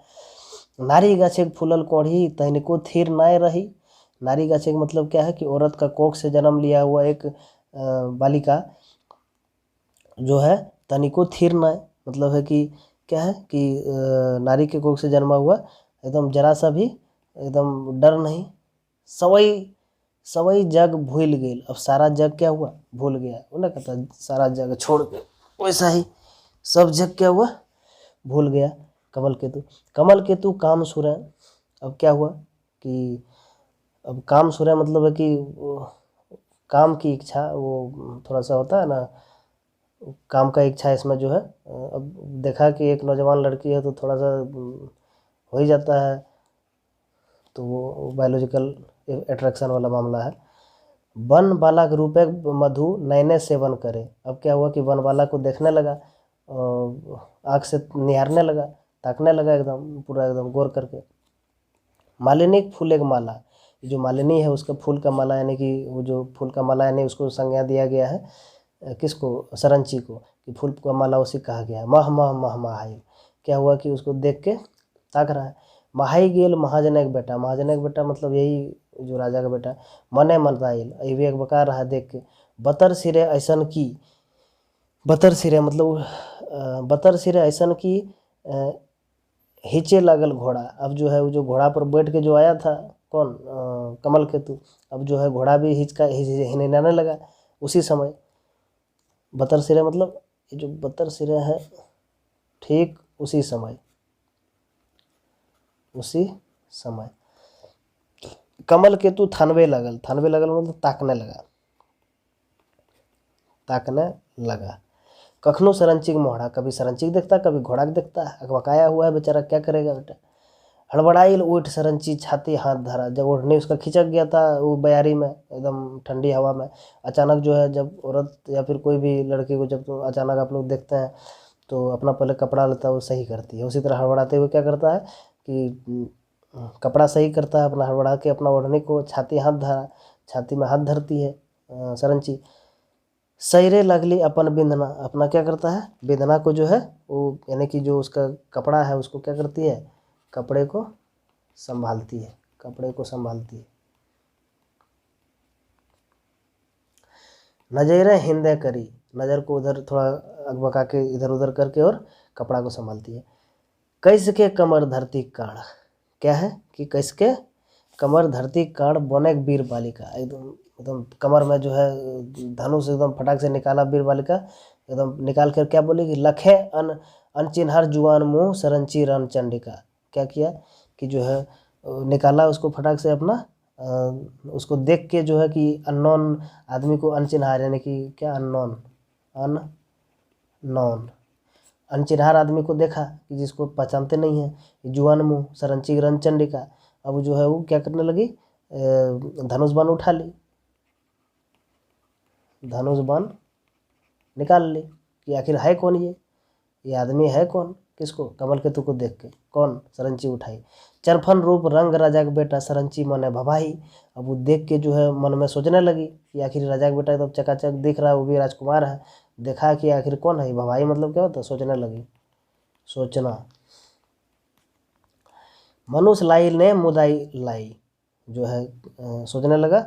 नारी गाछे फूलल कोढ़ी तनिको थीर नाय रही। नारी गाछे का मतलब क्या है कि औरत का कोख से जन्म लिया हुआ एक बालिका जो है तनिको थीर नाय, मतलब है कि क्या है कि नारी के कोख से जन्मा हुआ एकदम जरा सा भी एकदम डर नहीं। सवई सवई जग भूल गेल, अब सारा जग क्या हुआ, भूल गया। वो ना कहता सारा जग छोड़ के, वैसा ही सब जग क्या हुआ, भूल गया। कमल केतु काम सुरै। अब क्या हुआ कि अब काम सुरै मतलब है कि काम की इच्छा, वो थोड़ा सा होता है ना, काम का इच्छा इसमें जो है। अब देखा कि एक नौजवान लड़की है तो थोड़ा सा हो ही जाता है, तो वो बायोलॉजिकल अट्रैक्शन वाला मामला है। वन बाला के रूपे मधु नैने सेवन करे। अब क्या हुआ कि वन बाला को देखने लगा, आँख से निहारने लगा, ताकने लगा एकदम पूरा एकदम गौर करके। मालिनी फूल एक माला, जो मालिनी है उसका फूल का माला, यानी कि वो जो फूल का माला, यानी उसको संज्ञा दिया गया है किसको, सरंची को, कि फूल का माला उसी कहा गया है। मह मह मह महाई, क्या हुआ कि उसको देख के ताक रहा है। महाई गेल महाजनक बेटा, महाजनक बेटा मतलब यही जो राजा का बेटा। मने मनताइल, ये एक बका रहा है देख के। बतर सिरे ऐसन की, बतर सिरे मतलब बतर सिरे ऐसन की हिचे लागल घोड़ा। अब जो है वो जो घोड़ा पर बैठ के जो आया था कौन, कमल केतु, अब जो है घोड़ा भी हिनहिनाने लगा उसी समय। बतर सिरे मतलब ये जो बतर सिरे है, ठीक उसी समय, उसी समय। कमल केतु थानवे लगल, थानवे लगल मतलब ताकने लगा, ताकने लगा। कखनो सरंची का मोहड़ा, कभी सरंची को देखता, कभी घोड़ा को देखता है। अकबकाया हुआ है बेचारा, क्या करेगा बेटा। हड़बड़ाइल उठ सरंची छाती हाथ धरा, जब ओढ़नी उसका खिंचक गया था वो बयारी में एकदम ठंडी हवा में। अचानक जो है जब औरत या फिर कोई भी लड़की को जब तो अचानक आप लोग देखते हैं तो अपना पहले कपड़ा लेता है वो सही करती है, उसी तरह हड़बड़ाते हुए क्या करता है कि कपड़ा सही करता है अपना, हड़बड़ा के अपना ओढ़नी को छाती हाथ धरा, छाती में हाथ धरती है सरंची। सैरे लगली अपन बिंदना, अपना क्या करता है बिंदना को जो है वो, यानी कि जो उसका कपड़ा है उसको क्या करती है, कपड़े को संभालती है, कपड़े को संभालती है। नजरें हिंदे करी, नज़र को उधर थोड़ा अकबका के इधर उधर करके और कपड़ा को संभालती है। कैसके कमर धरती काढ़, क्या है कि कैसके कमर धरती काढ़ बने वीर बालिका, एकदम एकदम कमर में जो है धनुष एकदम फटाक से निकाला वीर बालिका, एकदम निकाल कर क्या बोली कि लखे अनचिन्हार जुआन मुँह सरंची रन चंडिका। क्या किया कि जो है निकाला उसको फटाक से अपना, उसको देख के जो है कि अननोन आदमी को अनचिन्हार, यानी कि क्या अननोन, अननोन अनचिन्हार आदमी को देखा कि जिसको पहचानते नहीं है, जुआन मुँह सरंची रन चंडिका। अब जो है वो क्या करने लगी, धनुष बाण उठा ली, धनुष बाण निकाल ली कि आखिर है कौन ये आदमी है कौन, किसको, कमल केतु को देख के कौन, सरंची उठाई। चरफन रूप रंग राजा का बेटा सरंची मने भभाई। अब वो देख के जो है मन में सोचने लगी कि आखिर राजा का बेटा तो चकाचक दिख रहा है, वो भी राजकुमार है, देखा कि आखिर कौन है भभाई, मतलब क्या होता है, सोचने लगी, सोचना। मनुष्य लाई ने मुदाई लाई, जो है सोचने लगा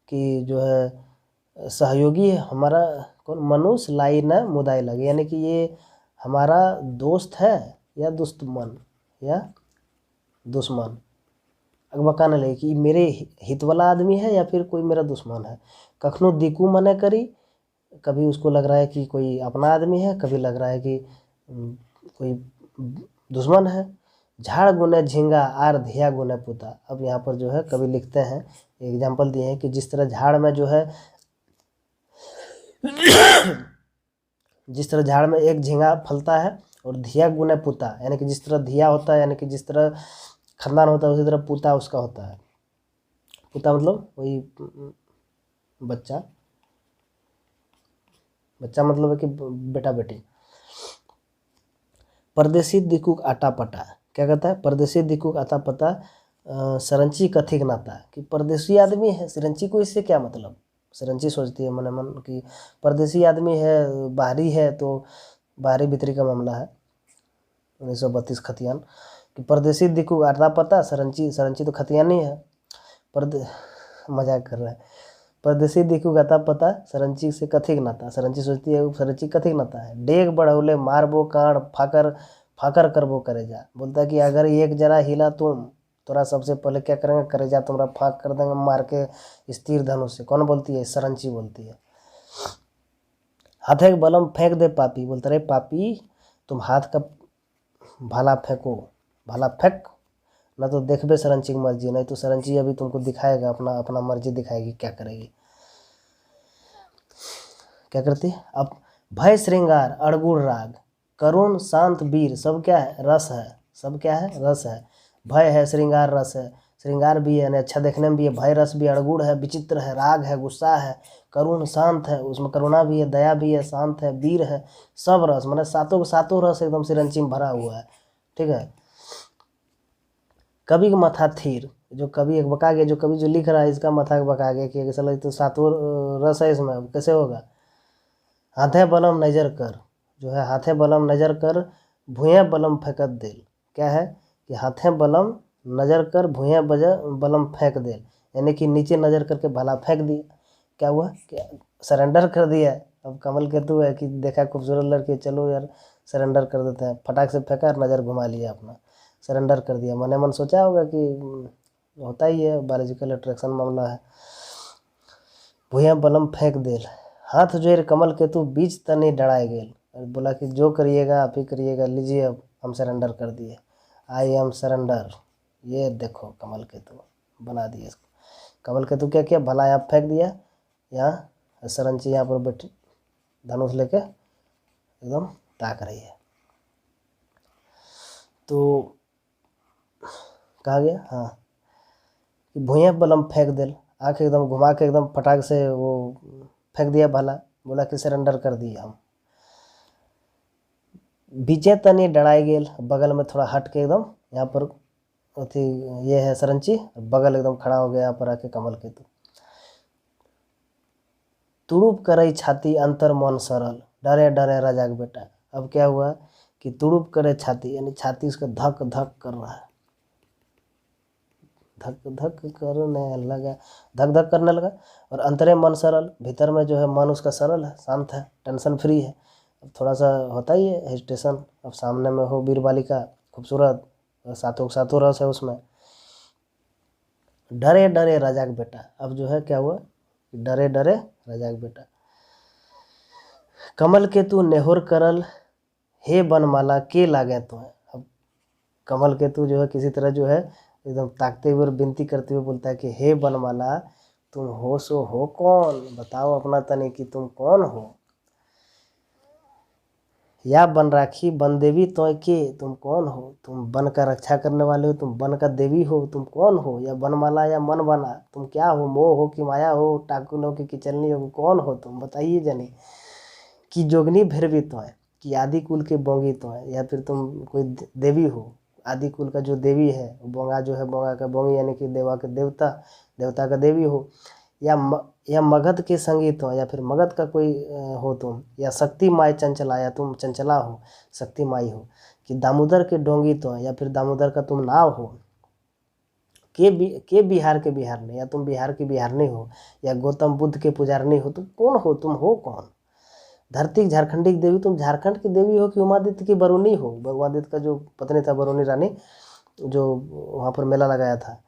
कि जो है सहयोगी है हमारा कौन, मनुष्य लाई न मुदाई लगे, यानी कि ये हमारा दोस्त है या दुश्मन या दुश्मन। अगबकाने लगे कि मेरे हित वाला आदमी है या फिर कोई मेरा दुश्मन है। कखनो दिकू मने करी, कभी उसको लग रहा है कि कोई अपना आदमी है, कभी लग रहा है कि कोई दुश्मन है। झाड़ गुने झींगा आर धिया गुने पुता। अब यहाँ पर जो है कभी लिखते हैं, एग्जाम्पल दिए हैं कि जिस तरह झाड़ में जो है जिस तरह झाड़ में एक झींगा फलता है और धिया गुने पुता, यानी कि जिस तरह धिया होता है, यानी कि जिस तरह खानदान होता है, उसी तरह पुता उसका होता है। पुता मतलब वही बच्चा, बच्चा मतलब है कि बेटा बेटी। परदेसी दिकुक आटा पटा, क्या कहता है, परदेसी दिकुक आटा पता सरंची कथिक नाता, कि परदेसी आदमी है, सरंची को इससे क्या मतलब। सरंची सोचती है मन मन कि परदेसी आदमी है, बाहरी है, तो बाहरी भीतरी का मामला है 1932 खतियान, कि परदेसी दिकुक आटा पता, सरंची तो खतियानी है। मजाक कर रहा है। परदेसी दिखू गाता पता सरंची से कथिक नाता, सरंची सोचती है सरंची कथिक नाता है। डेग बढ़ौले मारबो कांड फाकर फाकर करबो करेजा, बोलता है कि अगर एक जरा हिला तुम, तोरा सबसे पहले क्या करेंगे, करेजा तुम्हारा फाक कर देंगे मार के स्थिर धनुष से। कौन बोलती है, सरंची बोलती है। हाथे बलम फेंक दे पापी, बोलता रहे पापी तुम हाथ का भाला फेंको, भाला फेंक, ना तो देखबे सरंची की मर्जी, नहीं तो सरंची अभी तुमको दिखाएगा, अपना मर्जी दिखाएगी क्या करेगी, क्या करती है। अब भय श्रृंगार अड़गुड़ राग करुण शांत वीर, सब क्या है, रस है, सब क्या है, रस है। भय है, श्रृंगार रस है, श्रृंगार भी है यानी अच्छा देखने में भी है, भय रस भी, अड़गुड़ है, विचित्र है, राग है, गुस्सा है, करुण शांत है, उसमें करुणा भी है, दया भी है, शांत है, वीर है, सब रस, मतलब सातों सातों रस एकदम सिरंची में भरा हुआ है। ठीक है। कवि का मथा थीर, जो कवि एक बका गया, जो कवि जो लिख रहा है इसका मथा बका गया कि चलो तो सातों रस है इसमें, कैसे होगा। हाथे बलम नजर कर, जो है हाथे बलम नजर कर भूया बलम फेंकत देल, क्या है कि हाथे बलम नजर कर भूया बलम फेंक देल, यानी कि नीचे नजर करके भला फेंक दिया। क्या हुआ कि सरेंडर कर दिया। अब कमल केतु है कि देखा खूबसूरत लड़की, चलो यार सरेंडर कर देते हैं, फटाक से फेंका और नज़र घुमा लिया अपना, सरेंडर कर दिया। मने मन सोचा होगा कि होता ही है, बायोलॉजिकल अट्रैक्शन मामला है। भूया बलम फेंक देल हाथ जोर कमल केतु बीच तनी डराए गेल, बोला कि जो करिएगा आप ही करिएगा, लीजिए अब हम सरेंडर कर दिए, आई एम सरेंडर। ये देखो कमल केतु बना दिए इसको। कमल केतु क्या किया, भला यहाँ फेंक दिया, यहाँ सरंची यहाँ पर बैठी धनुष लेके एकदम ताक रही है। तो कहा गया हाँ कि भूया बलम फेंक देल, आँख एकदम घुमा के एकदम फटाक से वो फेंक दिया भला, बोला कि सरेंडर कर दिए हम। बीचे तनी डराई गेल, बगल में थोड़ा हट के एकदम यहाँ पर अथी ये है सरंची, बगल एकदम खड़ा हो गया यहाँ पर आके कमल केतु। तुड़ुप करई छाती अंतर मन सरल, डरे डरे राजा का बेटा। अब क्या हुआ कि तुड़ुप करे छाती, यानी छाती उसका धक धक कर रहा है, धक धक करने लगा, धक धक करने लगा। और अंतरे मन सरल, भीतर में जो है मन उसका सरल है, शांत है, टेंशन फ्री है। अब थोड़ा सा होता ही है हेजिटेशन, अब सामने में हो वीर बालिका खूबसूरत, सातों सातों रस है उसमें। डरे डरे राजा का बेटा, अब जो है क्या हुआ, डरे डरे राजा का बेटा। कमल केतु नेहुर करल हे बनमाला के लागे तो है। अब कमल केतु जो है किसी तरह जो है एकदम ताकते हुए और विनती करते हुए बोलता है कि हे बनमाला तुम हो सो हो कौन, बताओ अपना तने कि तुम कौन हो। या बन राखी बन देवी तो के, तुम कौन हो, तुम वन का रक्षा करने वाले हो, तुम वन का देवी हो, तुम कौन हो। या बनमाला या मन बना, तुम क्या हो, मोह हो कि माया हो, टाकुन हो कि किचलनी हो, कौन हो तुम बताइए जानी। कि जोगनी भैरवी तो है, कि आदि कुल के बोंगी तो है, या फिर तुम कोई देवी हो, आदि कुल का जो देवी है, बोंगा जो है बोंगा का बोंगी यानी कि देवा के देवता, देवता का देवी हो। या मगध के संगीत हो, या फिर मगध का कोई हो तुम, या शक्ति माई चंचला, या तुम चंचला हो, शक्ति माई हो। कि दामोदर के डोंगी तो, या फिर दामोदर का तुम नाव हो। के बिहार के बिहारनी, या तुम बिहार की बिहारनी हो, या गौतम बुद्ध के पुजारनी हो, तुम कौन हो? तुम हो कौन? धरती झारखंडी की देवी, तुम झारखंड की देवी हो कि उमादित्य की बरूनी हो? उमादित्य का जो पत्नी था बरूनी रानी, जो वहाँ पर मेला लगाया था,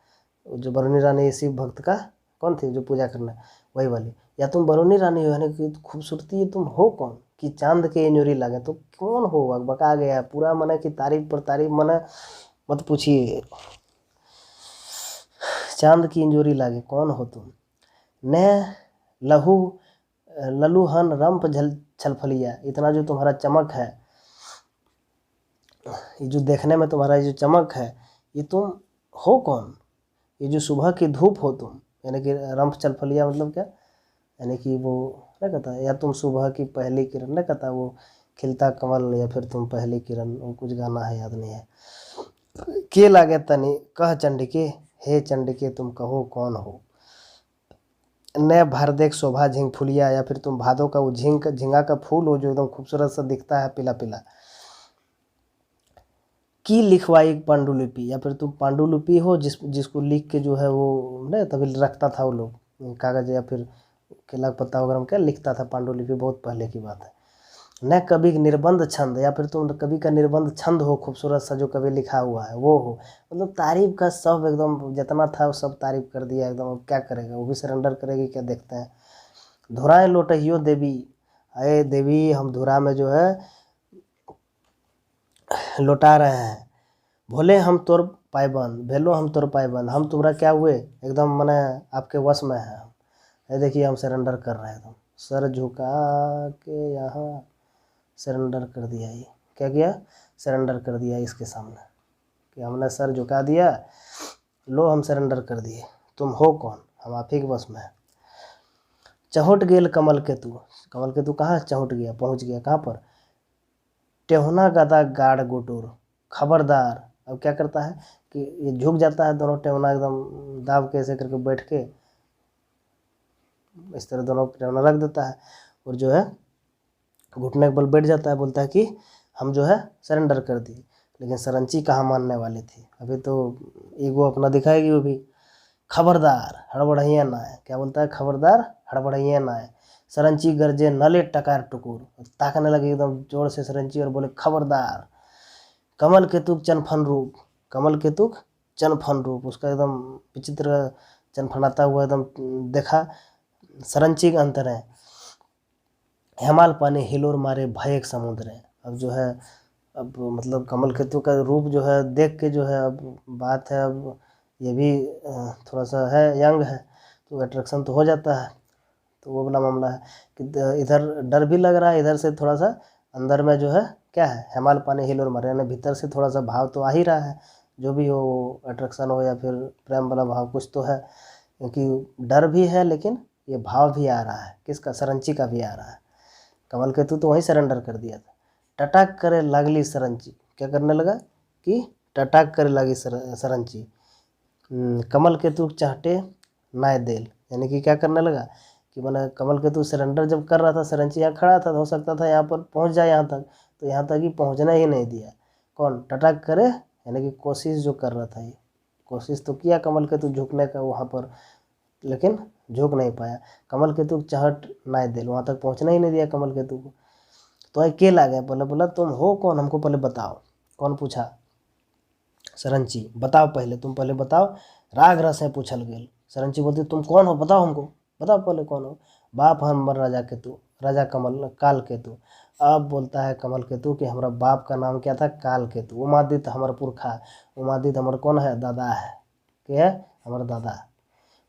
जो बरूनी रानी शिव भक्त का कौन थी जो पूजा करना, वही वाली। या तुम बरूनी रानी हो, यानी कि खूबसूरती तुम हो कौन कि चांद के इंजोरी लागे? तो कौन हो? बका गया पूरा, मने कि तारीफ पर तारीफ, मने मत पूछिए। चांद की इंजोरी लागे, कौन हो तुम? ने लहू ललूहन रंप झल छलफलिया, इतना जो तुम्हारा चमक है, ये जो देखने में तुम्हारा जो चमक है, ये तुम हो कौन? ये जो सुबह की धूप हो तुम, यानी कि रंप छलफलिया मतलब क्या, यानी कि वो ना कहता है, या तुम सुबह की पहली किरण ना कहता, वो खिलता कमल, या फिर तुम पहली किरण, वो कुछ गाना है याद नहीं है। के लागे तनी कह चंडिके, हे चंडिके तुम कहो कौन हो? नए भर देख शोभा झिंग फुलिया, या फिर तुम भादों का वो झिंगा का फूल हो जो एकदम खूबसूरत सा दिखता है, पीला पीला। की लिखवाई पांडुलिपि, या फिर तुम पांडुलिपि हो जिसको लिख के जो है वो ना तभी रखता था वो लोग, कागज या फिर केला का पत्ता वगैरह में क्या लिखता था, पांडुलिपि बहुत पहले की बात है। न कभी निर्बंध छंद, या फिर तुम कभी का निर्बंध छंद हो खूबसूरत सा जो कभी लिखा हुआ है वो हो। मतलब तारीफ का सब एकदम जितना था वो सब तारीफ कर दिया एकदम। अब क्या करेगा, वो भी सरेंडर करेगी क्या, देखते हैं। धुराएं लोटहियो देवी, अरे देवी हम धुरा में जो है लौटा रहे हैं। भोले हम तोर पायबंद, भेलो हम तोर पायबंद, हम तुम्हारा क्या हुए एकदम, मने आपके वश में है। ये देखिए हम सरेंडर कर रहे हैं एकदम, सर झुका के यहाँ सरेंडर कर दिया। ये क्या किया, सरेंडर कर दिया इसके सामने, कि हमने सर झुका दिया, लो हम सरेंडर कर दिए। तुम हो कौन? हम आप ही के बस में है। चहुट गेल कमल के तू, कमल के तू कहाँ चहुट गया, पहुँच गया कहाँ पर? टेहुना गदा गाड़ गुटुर, खबरदार। अब क्या करता है कि ये झुक जाता है, दोनों टेहुना एकदम दाब के ऐसे करके बैठ के इस तरह दोनों टेहुना रख देता है, और जो है घुटने के बल बैठ जाता है, बोलता है कि हम जो है सरेंडर कर दिए। लेकिन सरंची कहाँ मानने वाली थी, अभी तो ईगो अपना दिखाएगी वो भी। खबरदार हड़बड़ाइया ना है, क्या बोलता है, खबरदार हड़बड़ाइया ना है। सरंची गरजे नले टकार टुकुर, ताकने लगे एकदम जोर से सरंची और बोले खबरदार। कमल केतुक चनफन रूप, कमल केतुक चनफन रूप, उसका एकदम विचित्र चनफनाता हुआ एकदम देखा। सरंची का अंतर है, हेमाल पानी हिलोर मारे भय एक समुद्र है। अब जो है, अब मतलब कमल केतु का रूप जो है देख के जो है, अब बात है, अब ये भी थोड़ा सा है यंग है, तो अट्रैक्शन तो हो जाता है। तो वो वाला मामला है कि इधर डर भी लग रहा है, इधर से थोड़ा सा अंदर में जो है क्या है, हेमाल पानी हिलोर मारे, यानी भीतर से थोड़ा सा भाव तो आ ही रहा है, जो भी हो, अट्रैक्शन हो या फिर प्रेम वाला भाव कुछ तो है। क्योंकि डर भी है, लेकिन ये भाव भी आ रहा है, किसका, सरंची का भी आ रहा है। कमल केतु तो वहीं सरेंडर कर दिया था। टटाक करे लागली सरंची, क्या करने लगा कि टटाक करे लगी सरंची। कमल केतु चाहते नाय देल, यानी कि क्या करने लगा कि मैंने कमल केतु सरेंडर जब कर रहा था, सरंची यहाँ खड़ा था, हो सकता था यहाँ पर पहुँच जाए यहाँ तक, तो यहाँ तक ही पहुँचना ही नहीं दिया। कौन टटाक करे, यानी कि कोशिश जो कर रहा था, ये कोशिश तो किया कमल केतु झुकने का वहाँ पर, लेकिन झुक नहीं पाया। कमल केतु चाहट नाय दिल, वहाँ तक पहुँचना ही नहीं दिया कमल केतु को। तो आई के ला गया, बोला बोला तुम हो कौन, हमको पहले बताओ। कौन पूछा, सरंची, बताओ पहले, तुम पहले बताओ। राग रस है पूछल गेल, सरंची बोलती तुम कौन हो, बताओ हमको, बताओ पहले कौन हो। बाप हमर राजा केतु, राजा कमल काल केतु। अब बोलता है कमल केतु कि हमारा बाप का नाम क्या था, काल केतु। उमादित्य हमारा पुरखा, उमादित्य हमारा कौन है, दादा है, क्या है, हमारा दादा,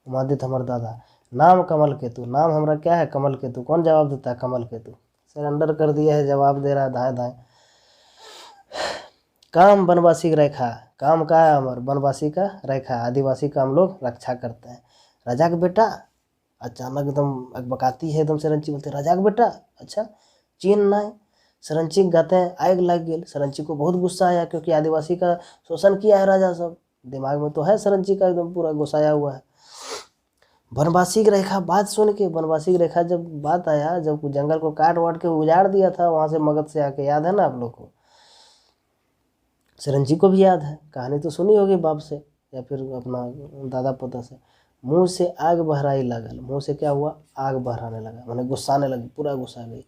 उमादित्य हमारा दादा। नाम कमल केतु, नाम हमारा क्या है, कमल केतु। कौन जवाब देता है, कमल केतु। सरेंडर कर दिया है, जवाब दे रहा है दाएं दाएं। काम वनवासी की रेखा, काम का है हमारे वनवासी का रेखा, आदिवासी का हम लोग रक्षा करते हैं। राजा का बेटा, अचानक एकदम अकबकाती है एकदम सरंची, बोलते राजा का बेटा, अच्छा चीन ना है। सरंची गाते हैं आग लग गई, सरंची को बहुत गुस्सा आया, क्योंकि आदिवासी का शोषण किया है राजा सब, दिमाग में तो है सरंची का एकदम पूरा गुस्साया हुआ है। वनवासी की रेखा बात सुन के, वनवासी की रेखा जब बात आया, जब जंगल को काट वाट के उजाड़ दिया था वहाँ से मगध से आके, याद है ना आप लोग को, सरंजी को भी याद है, कहानी तो सुनी होगी बाप से, या फिर अपना दादा पोता से, मुंह से आग बहराई लागल, मुंह से क्या हुआ, आग बहराने लगा, मैंने गुस्साने लगी, पूरा गुस्सा गई।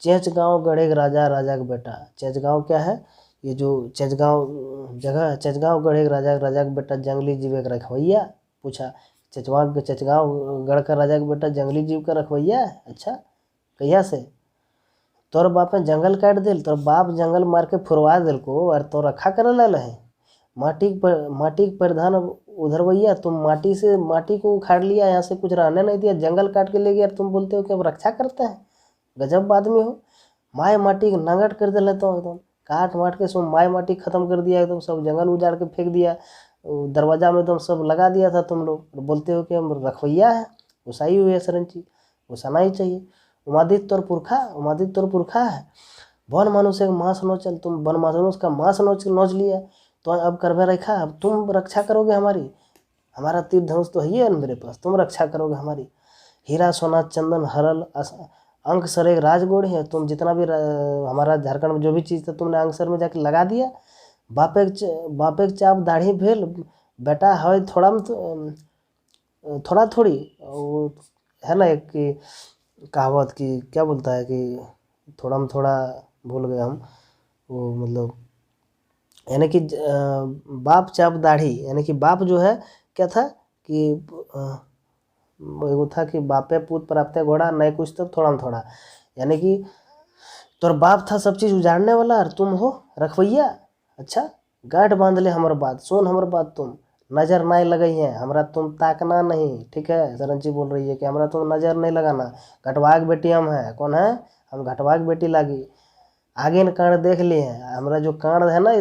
चेंच गाँव गढ़े राजा, राजा का बेटा, चेंच गाँव क्या है, ये जो चेंच गाँव जगह है, चेंच गाँव गढ़े राजा, राजा का बेटा जंगली जीव का रखवैया। पूछा चचगाँव गढ़ का राजा का बेटा जंगली जीव का रखवैया है? अच्छा कहिया से? तोर बाप ने जंगल काट दिल, तोर बाप जंगल मार के फुरवा दिल को, और तो रखा करे ला है। माटी के प्रधान उधरवैया, तुम माटी को उखाड़ लिया, यहाँ से कुछ रहने नहीं दिया, जंगल काट के ले गया, तुम बोलते हो कि अब रक्षा करते हैं। गजब आदमी हो। माय माटी नंगट कर दे लेता हूँ एकदम, काट माट के सब माय माटी खत्म कर दिया एकदम, सब जंगल उजाड़ के फेंक दिया, दरवाजा में एकदम सब लगा दिया था तुम लोग, बोलते हो कि हम रखवैया है। घुसाई हुई है सरनची, घुसाना ही चाहिए। उमादित्य तोर पुरखा है। वन मनुष्य का मांस नोचल, तुम वन मनुष्य का मांस नोच लिया, तो अब करवे रखा, अब तुम रक्षा करोगे हमारी? हमारा तीर धनुष तो है मेरे पास, तुम रक्षा करोगे हमारी? हीरा सोना चंदन हरल अंक सर एक राजगोड़ है, तुम जितना भी हमारा झारखंड में जो भी चीज़ था तुमने अंक सर में जाके लगा दिया। बापे के चाप दाढ़ी भेल, बेटा है थोड़ा में थोड़ा थोड़ी, वो है ना एक कि कहावत की क्या बोलता है कि थोड़ा में थोड़ा, भूल गए हम वो, मतलब यानी कि बाप चाप दाढ़ी, यानी कि बाप जो है क्या था कि वो था कि बापे पूत प्राप्त घोड़ा, नहीं कुछ तो थोड़ा में थोड़ा, यानी कि तोर बाप था सब चीज़ उजाड़ने वाला और तुम हो रखवैया। अच्छा गांठ बांध ले हमार बात, सुन हमार बात, तुम नज़र नहीं लगई है हमरा, तुम ताकना नहीं, ठीक है? सरनची बोल रही है कि हमरा तुम नज़र नहीं लगाना, घटवाक बेटी हम है, कौन है? हम घटवाक बेटी लागी। आगे न कांड देख लिए हैं, हमारा जो कांड है ना,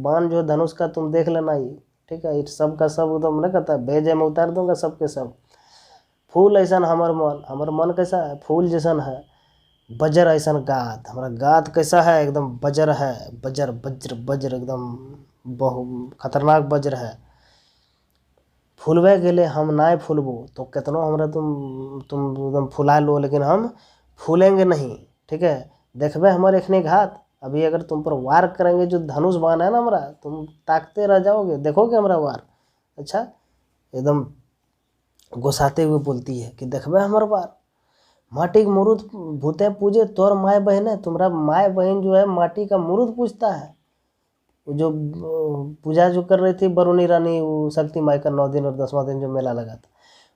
बाण जो धनुष का, तुम देख लेना ही, ठीक है? इस सब का सब एकदम नहीं कहता, भेजे में उतार दूंगा सबके सब। फूल ऐसा हमर मन कैसा है? फूल जैसन है। बजर ऐसा गात, हमारा गात कैसा है? एकदम बजर है, बजर वज्र वज्र एकदम बहु खतरनाक वज्र है। फूलवे गेले हम नाय फूलबो, तो कितनो हमरा तुम एकदम फुला लो, लेकिन हम फूलेंगे नहीं, ठीक है? देखबे हमारे एखने घात, अभी अगर तुम पर वार करेंगे, जो धनुष बाण है ना हमारा, तुम ताकते रह जाओगे, देखोगे हमारा वार। अच्छा एकदम गुस्साते हुए बोलती है कि देखबे हमारे वार। माटी के मुरुद भूते पूजे, तोर माय बहन है, तुम्हारा माय बहन जो है माटी का मुरुद पूजता है। जो पूजा जो कर रही थी बरूनी रानी, वो शक्ति माई का 9 दिन और 10वां दिन जो मेला लगा था,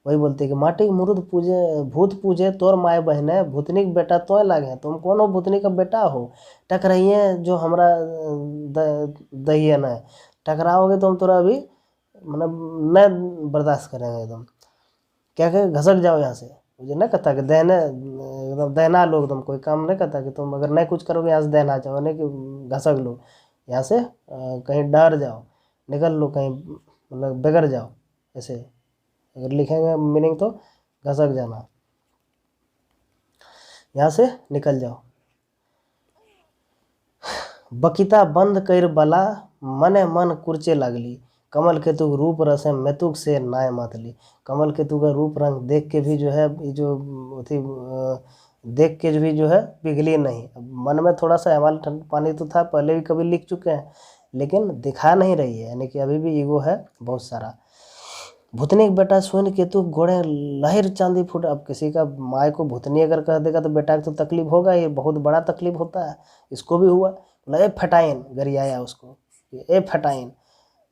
वही बोलती है कि माटी के मुरुद पूजे, भूत पूजे तोर माय बहन है, भूतनी का बेटा तो लागे, तुम कौन हो? भूतनी का बेटा हो? टकराई है जो हमरा दहियन है, टकराओगे तो हम तोरा अभी मतलब न बर्दाश्त करेंगे एकदम। क्या कहे, घसक जाओ यहाँ से। मुझे नहीं कहता कि दहने एकदम दहना लो, एकदम कोई काम नहीं कहता कि तुम अगर नहीं कुछ करोगे यहाँ से दहना जाओ, नहीं कि घसक लो यहाँ से, कहीं डर जाओ, निकल लो कहीं, मतलब बिगड़ जाओ, ऐसे अगर लिखेंगे मीनिंग तो घसक जाना, यहाँ से निकल जाओ। बकिता बंद कर बला, मने मन कुर्चे लागली, कमल केतु रूप रसे मेतुक से नाय मातली। कमल केतु का रूप रंग देख के भी जो है, ये जो थी देख के भी जो है पिघली नहीं। मन में थोड़ा सा हिमालय ठंड पानी तो था, पहले भी कभी लिख चुके हैं, लेकिन दिखा नहीं रही है, यानी कि अभी भी ईगो है बहुत सारा। भूतनी का बेटा सुन केतु घोड़े लहर चांदी फूट। अब किसी का माए को भूतनी अगर कह देगा तो बेटा को तो तकलीफ होगा, ये बहुत बड़ा तकलीफ होता है, इसको भी हुआ। बोला ए फटाइन, गरियाया उसको, ए फटाइन।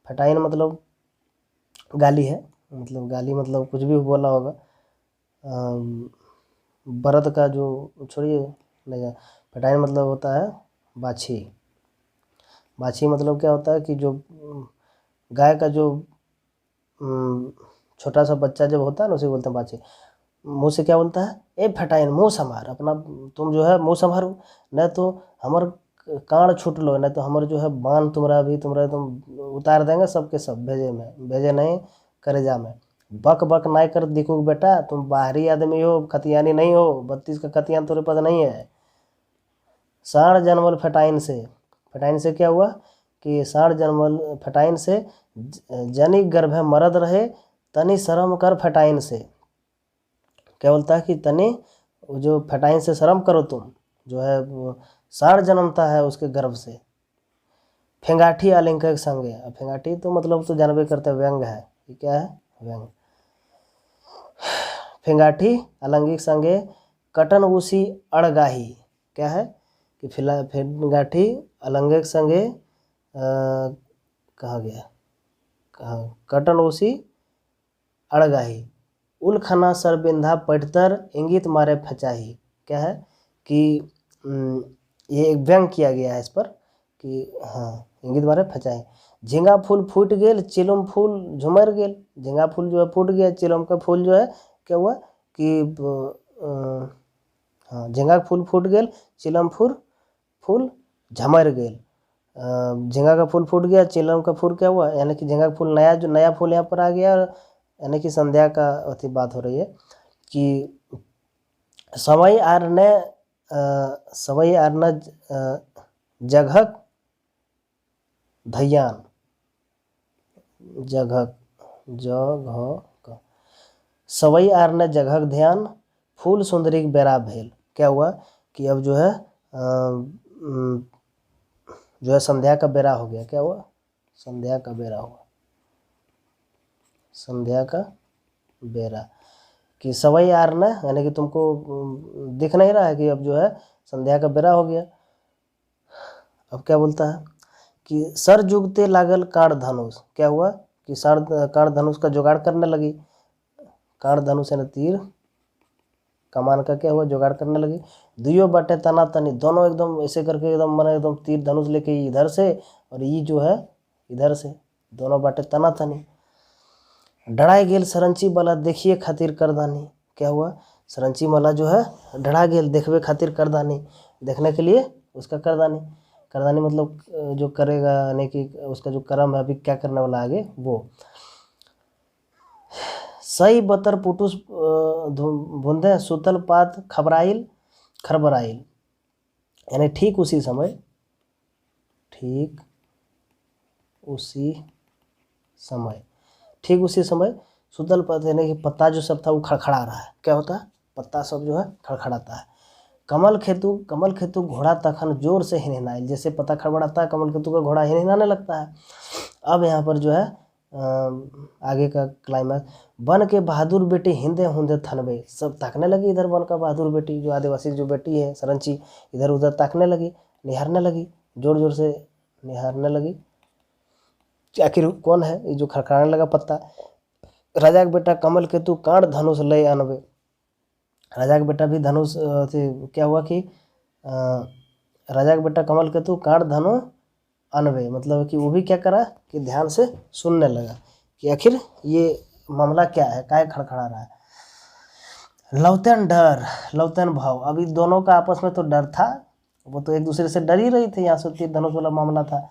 फटाइन मतलब गाली है, मतलब गाली मतलब कुछ भी बोला होगा। बरद का जो छोड़िए नहीं, फटाइन मतलब होता है बाछी। बाछी मतलब क्या होता है कि जो गाय का जो छोटा सा बच्चा जब होता है ना, उसे बोलते हैं बाछी। मुँह से क्या बोलता है? ए फटाइन मुँह संभार अपना, तुम जो है मुँह संभारो, नहीं तो हमर कान छूट लो, नहीं तो हमारे जो है बाण तुम्हारा तुम उतार देंगे सबके सब, भेजे नहीं करेजा में। बक बक नाय कर दिखो बेटा, तुम बाहरी आदमी हो, खतियानी नहीं हो, 32 का खतियान तेरे पास नहीं है। साढ़ जनमल फटाइन से, फटाइन से क्या हुआ कि साढ़ जनमल फटाइन से, जनिक गर्भ मरद रहे, तनी शर्म कर फटाइन से। क्या बोलता है कि तनी जो फटाइन से शर्म करो, तुम जो है साढ़ जन्मता है उसके गर्भ से, फेंगाठी आलिंगक संगे, अब फेंगाठी तो मतलब तो जानबे करते व्यंग है, ये क्या है, व्यंग। फेंगाठी आलिंगिक संगे कटन उसी अड़गाही, क्या है कि फेंगाठी आलिंगिक संगे कहा गया, कटन उसी अड़गाही, उलखना सरबिंधा पटतर इंगित मारे फचाही, क्या है कि ये एक व्यंग किया गया है इस पर कि हाँ इंगित मारे फचाही। झिंगा फूल फूट गेल चिलम फूल झुमर गेल, झिंगा फूल जो है फूट गया, चिलम का फूल जो है क्या हुआ कि हाँ झिंगा का फूल फूट गेल, चिलम फूल झमर गेल। झिंगा का फूल फूट गया, चिलम का फूल क्या हुआ, यानी कि झिंगा का फूल नया, जो नया फूल यहाँ पर आ गया, यानी कि संध्या का अथी बात हो रही है कि सवई आरने जघक धैयान, जघक सवई आरने जघक ध्यान फूल सुंदरी बेरा भेल, क्या हुआ कि अब जो है संध्या का बेरा हो गया, क्या हुआ, संध्या का बेरा हुआ, संध्या का बेरा कि सवई आरना, यानी कि तुमको दिख नहीं रहा है कि अब जो है संध्या का बेरा हो गया। अब क्या बोलता है कि सर जुगते लागल काड़ धनुष, क्या हुआ कि सर काड़ धनुष का जुगाड़ करने लगी, काड़ धनुष यानी तीर कमान का क्या हुआ जुगाड़ करने लगी। दुयो बटे तना तनी, दोनों एकदम ऐसे करके एकदम मैंने एकदम तीर धनुष लेके इधर से और ये जो है इधर से, दोनों बाटे तना तनी। डराई गेल सरंची वाला देखिए खातिर करदानी, क्या हुआ सरंची वाला जो है डरा गेल देखवे खातिर करदानी, देखने के लिए उसका करदानी, करदानी मतलब जो करेगा यानी कि उसका जो कर्म है अभी क्या करने वाला आगे वो। सई बतर पुटुस भूंदे सुतल पात खबराइल खरबराइल, यानी ठीक उसी समय सुतल पात यानी कि पत्ता जो सब था वो खड़खड़ा रहा है, क्या होता है पत्ता सब जो है खड़खड़ाता है। कमल खेतु घोड़ा तखन जोर से हिनहिनाइल, जैसे पत्ता खड़बड़ाता है कमल खेतु का घोड़ा हिनहिनाने लगता है। अब यहाँ पर जो है आगे का क्लाइमैक्स, बन के बहादुर बेटी हिंदे हुंदे थनबे, सब ताकने लगी इधर, बन का बहादुर बेटी जो आदिवासी जो बेटी है सरंची इधर उधर ताकने लगी, निहारने लगी, जोर जोर से निहारने लगी, आखिर कौन है ये जो खड़खड़ाने लगा पत्ता। राजा का बेटा कमल केतु कांड धनुष लय अनबे, राजा का बेटा भी धनुष क्या हुआ कि राजा का बेटा कमल केतु कांड धनु अनबे, मतलब कि वो भी क्या करा कि ध्यान से सुनने लगा कि आखिर ये मामला क्या है, काय खड़खड़ा रहा है। लौतन डर लौतन भाव, अभी दोनों का आपस में तो डर था, वो तो एक दूसरे से डर ही रही थी, यहाँ से तीर धनुष वाला मामला था।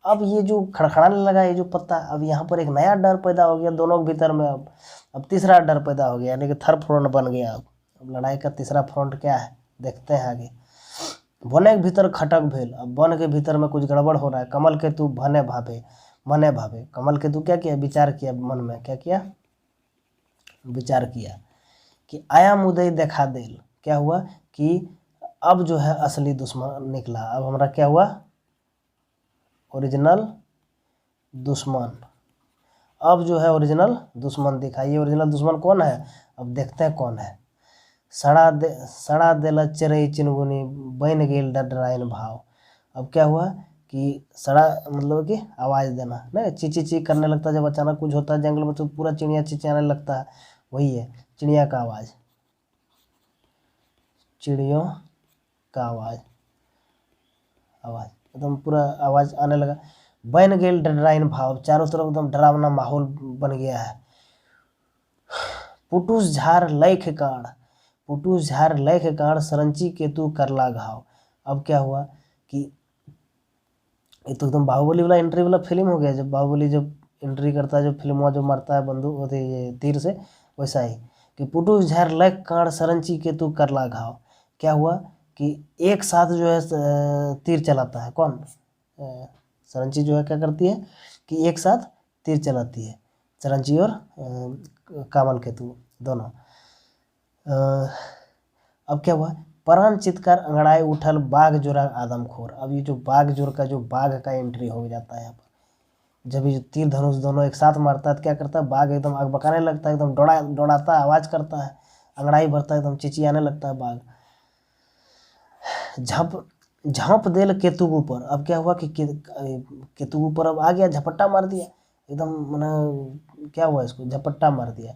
अब ये जो खड़खड़ाने लगा ये जो पत्ता, अब यहाँ पर एक नया डर पैदा हो गया दोनों के भीतर में, अब तीसरा डर पैदा हो गया, यानी कि थर्ड फ्रंट बन गया। अब लड़ाई का तीसरा फ्रंट क्या है देखते हैं आगे। बने के भीतर खटक भेल, अब बन के भीतर में कुछ गड़बड़ हो रहा है। कमल केतु भने भावे मने भावे, कमल केतु क्या किया विचार किया मन में, क्या किया विचार किया कि आया मुदई देखा देल, क्या हुआ कि अब जो है असली दुश्मन निकला, अब हमारा क्या हुआ ओरिजिनल दुश्मन, अब जो है ओरिजिनल दुश्मन दिखाइए, ओरिजिनल दुश्मन कौन है अब देखते हैं कौन है। सड़ा देला चरई चिनगुनी बन गेल डराइन भाव, अब क्या हुआ कि सड़ा मतलब कि आवाज़ देना नहीं, ची ची ची करने लगता है जब अचानक कुछ होता है जंगल में तो पूरा चिड़िया चिचियाने लगता है, वही है चिड़िया का आवाज़, चिड़ियों का आवाज़ एकदम पूरा आवाज़ आने लगा। बन गेल डराइन भाव, चारों तरफ एकदम डरावना माहौल बन गया है। पुटुस झार लैख कांड सरंची केतु करला घाव, अब क्या हुआ कि ये तो एकदम बाहुबली वाला एंट्री वाला फिल्म हो गया, जब बाहुबली जब एंट्री करता है जो फिल्म जो मारता है बंदूक होते ये तीर से, वैसा ही कि पुटुस झार लैख कांड सरंची केतु करला घाव, क्या हुआ कि एक साथ जो है तीर चलाता है कौन सरंची जो है क्या करती है कि एक साथ तीर चलाती है, सरंची और कमल केतु दोनों। अब क्या हुआ प्राण चित्कार अंगड़ाए उठल बाघ जोरा आदमखोर। अब ये जो बाघ जोर का जो बाघ का एंट्री हो जाता है यहाँ पर। जब ये तीर धनुष दोनों एक साथ मारता है तो क्या करता है, बाघ एकदम आग बकाने लगता है, एकदम दौड़ाता है, आवाज करता है, अंगड़ाई भरता है, एकदम चिचियाने लगता है बाघ। झाँप देल केतु ऊपर। अब क्या हुआ कि केतु ऊपर अब आ गया, झपट्टा मार दिया एकदम, मैंने क्या हुआ, इसको झपट्टा मार दिया,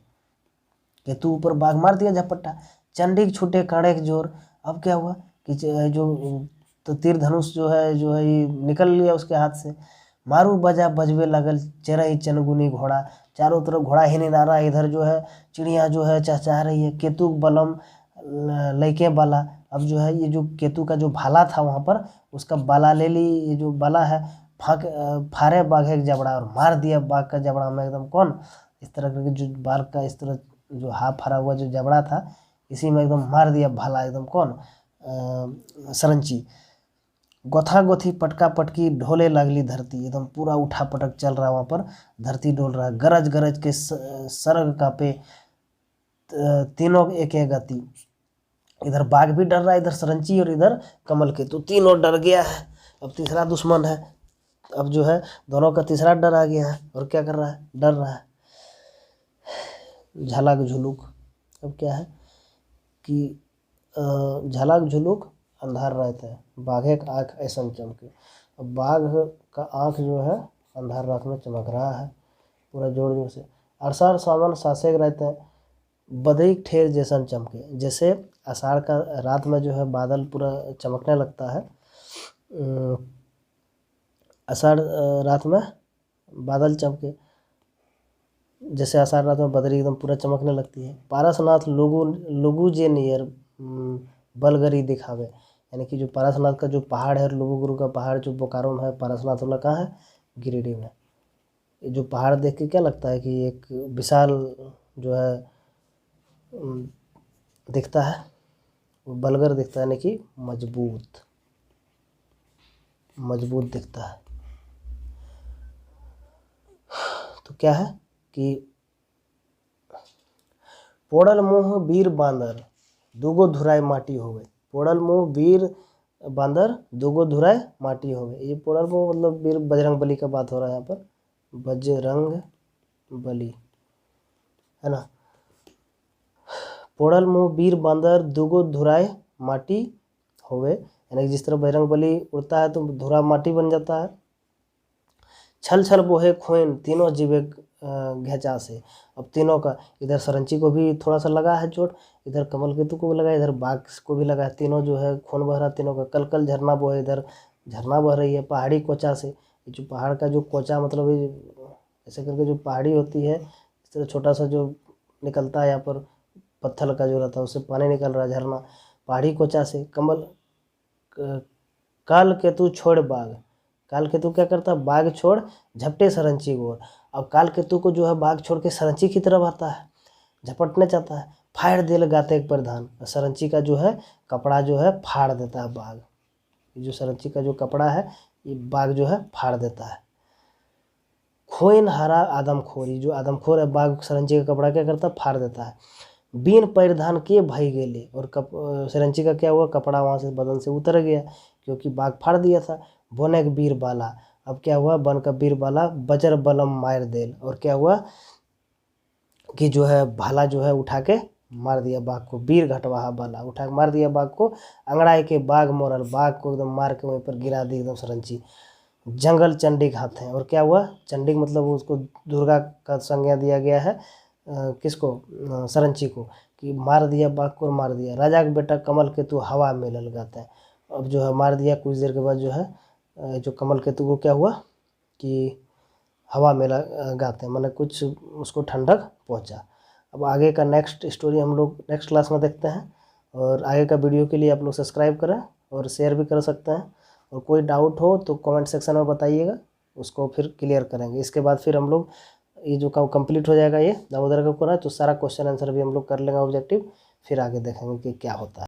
केतु ऊपर बाघ मार दिया झपट्टा। चंडिक छूटे काड़े के जोर। अब क्या हुआ कि जो तो तीर धनुष जो है ये निकल लिया उसके हाथ से। मारू बजा बजवे लगल चरही चनगुनी घोड़ा। चारों तरफ घोड़ा ही नहीं आ रहा, इधर जो है चिड़िया जो है चहचहा रही है। केतु बलम लैके बाला। अब जो है ये जो केतु का जो भाला था वहाँ पर, उसका बाला ले ली, ये जो बाला है फारे बाघ एक जबड़ा और मार दिया बाघ का जबड़ा में एकदम। कौन, इस तरह करके जो बाघ का इस तरह जो हाथ फरा हुआ जो जबड़ा था, इसी में एकदम मार दिया भाला एकदम। कौन, सरंची। गोथा गोथी पटका पटकी ढोले लगली धरती। एकदम पूरा उठा पटक चल रहा है वहाँ पर, धरती डोल रहा है। गरज गरज के सरग कापे तीनों एक एक गति। इधर बाघ भी डर रहा है, इधर सरंची और इधर कमल के, तो तीनों डर गया है। अब तीसरा दुश्मन है, अब जो है दोनों का तीसरा डर आ गया है और क्या कर रहा है, डर रहा है। झलक झुलुक। अब क्या है कि झलक झुलुक अंधार रहता है, बाघे का आँख ऐसा चमके। अब बाघ का आँख जो है अंधार रात में चमक रहा है पूरा जोर जोर से। अरसार सावन सासेक रहते हैं, बदरी ठेर जैसन चमके। जैसे आषाढ़ का रात में जो है बादल पूरा चमकने लगता है, आषाढ़ रात में बादल चमके, जैसे आषाढ़ रात में बदरी एकदम पूरा चमकने लगती है। पारसनाथ लोगू जे नियर बलगरी दिखावे। यानी कि जो पारसनाथ का जो पहाड़ है, लुगुबुरु का पहाड़ जो बोकारो में है, पारसनाथ वाला कहाँ है, गिरिडीह में। ये जो पहाड़ देख के क्या लगता है कि एक विशाल जो है दिखता है, वो बलगर दिखता है, यानी कि मजबूत दिखता है। तो क्या है कि पोड़ल मुँह वीर बांदर दूगो धुराई माटी होवे। पोड़ल मुँह वीर बांदर दूगो धुराई माटी होवे। ये पोड़ल मुँह मतलब वीर बजरंग बली का बात हो रहा है यहाँ पर, बजरंग बली है ना। पोड़ल मुँह वीर बांदर दूगो धुराई माटी होवे, यानी जिस तरह बजरंग बली उड़ता है तो धुरा माटी बन जाता है। छल छल बोहे खोइन तीनों जीवे घेचा से। अब तीनों का, इधर सरंची को भी थोड़ा सा लगा है चोट, इधर कमल केतु को भी लगा है, इधर बाघ को भी लगा है। तीनों जो है खून बह रहा, तीनों का कल कल झरना बोहे, इधर झरना बह रही है पहाड़ी कोचा से। ये जो पहाड़ का जो कोचा मतलब ऐसे करके जो पहाड़ी होती है, इस तरह छोटा सा जो निकलता है यहाँ पर पत्थर का जो रहता है, उससे पानी निकल रहा है झरना पहाड़ी कोचा से। कमल काल केतु छोड़ बाघ। काल केतु क्या करता है, बाघ छोड़ झपटे सरंची को। अब काल केतु को जो है बाघ छोड़ के सरंची की तरफ आता है, झपटने चाहता है। फाड़ देल गाते एक प्रधान। सरंची का जो है कपड़ा जो है फाड़ देता है बाघ। ये जो सरंची का जो कपड़ा है ये बाघ जो है फाड़ देता है। खोइन हरा आदमखोरी। जो आदमखोर है बाघ सरंची का कपड़ा क्या करता है, फाड़ देता है। बीन परिधान किए भाई गेले। और सरंची का क्या हुआ, कपड़ा वहाँ से बदन से उतर गया क्योंकि बाघ फाड़ दिया था। बोने के बीर बाला। अब क्या हुआ, बन का बीर बाला बजर बलम मार देल। और क्या हुआ कि जो है भाला जो है उठा के मार दिया बाघ को। बीर घटवाहा बाला उठा के मार दिया बाघ को। अंगड़ाई के बाघ मोरल। बाघ को एकदम मार के वहीं पर गिरा दी एकदम सरंची। जंगल चंडिक हाथ है। और क्या हुआ, चंडिक मतलब उसको दुर्गा का संज्ञा दिया गया है, किसको, सरंची को, कि मार दिया बाघ को और मार दिया। राजा का बेटा कमल केतु हवा में ललगाता है। अब जो है मार दिया, कुछ देर के बाद जो है जो कमल केतु को क्या हुआ कि हवा में गाते हैं, माने कुछ उसको ठंडक पहुंचा। अब आगे का नेक्स्ट स्टोरी हम लोग नेक्स्ट क्लास में देखते हैं। और आगे का वीडियो के लिए आप लोग सब्सक्राइब करें और शेयर भी कर सकते हैं। और कोई डाउट हो तो कमेंट सेक्शन में बताइएगा, उसको फिर क्लियर करेंगे। इसके बाद फिर हम लोग ये जो काम कंप्लीट हो जाएगा, ये दामोदर का कोना है, तो सारा क्वेश्चन आंसर भी हम लोग कर लेंगे ऑब्जेक्टिव, फिर आगे देखेंगे कि क्या होता है।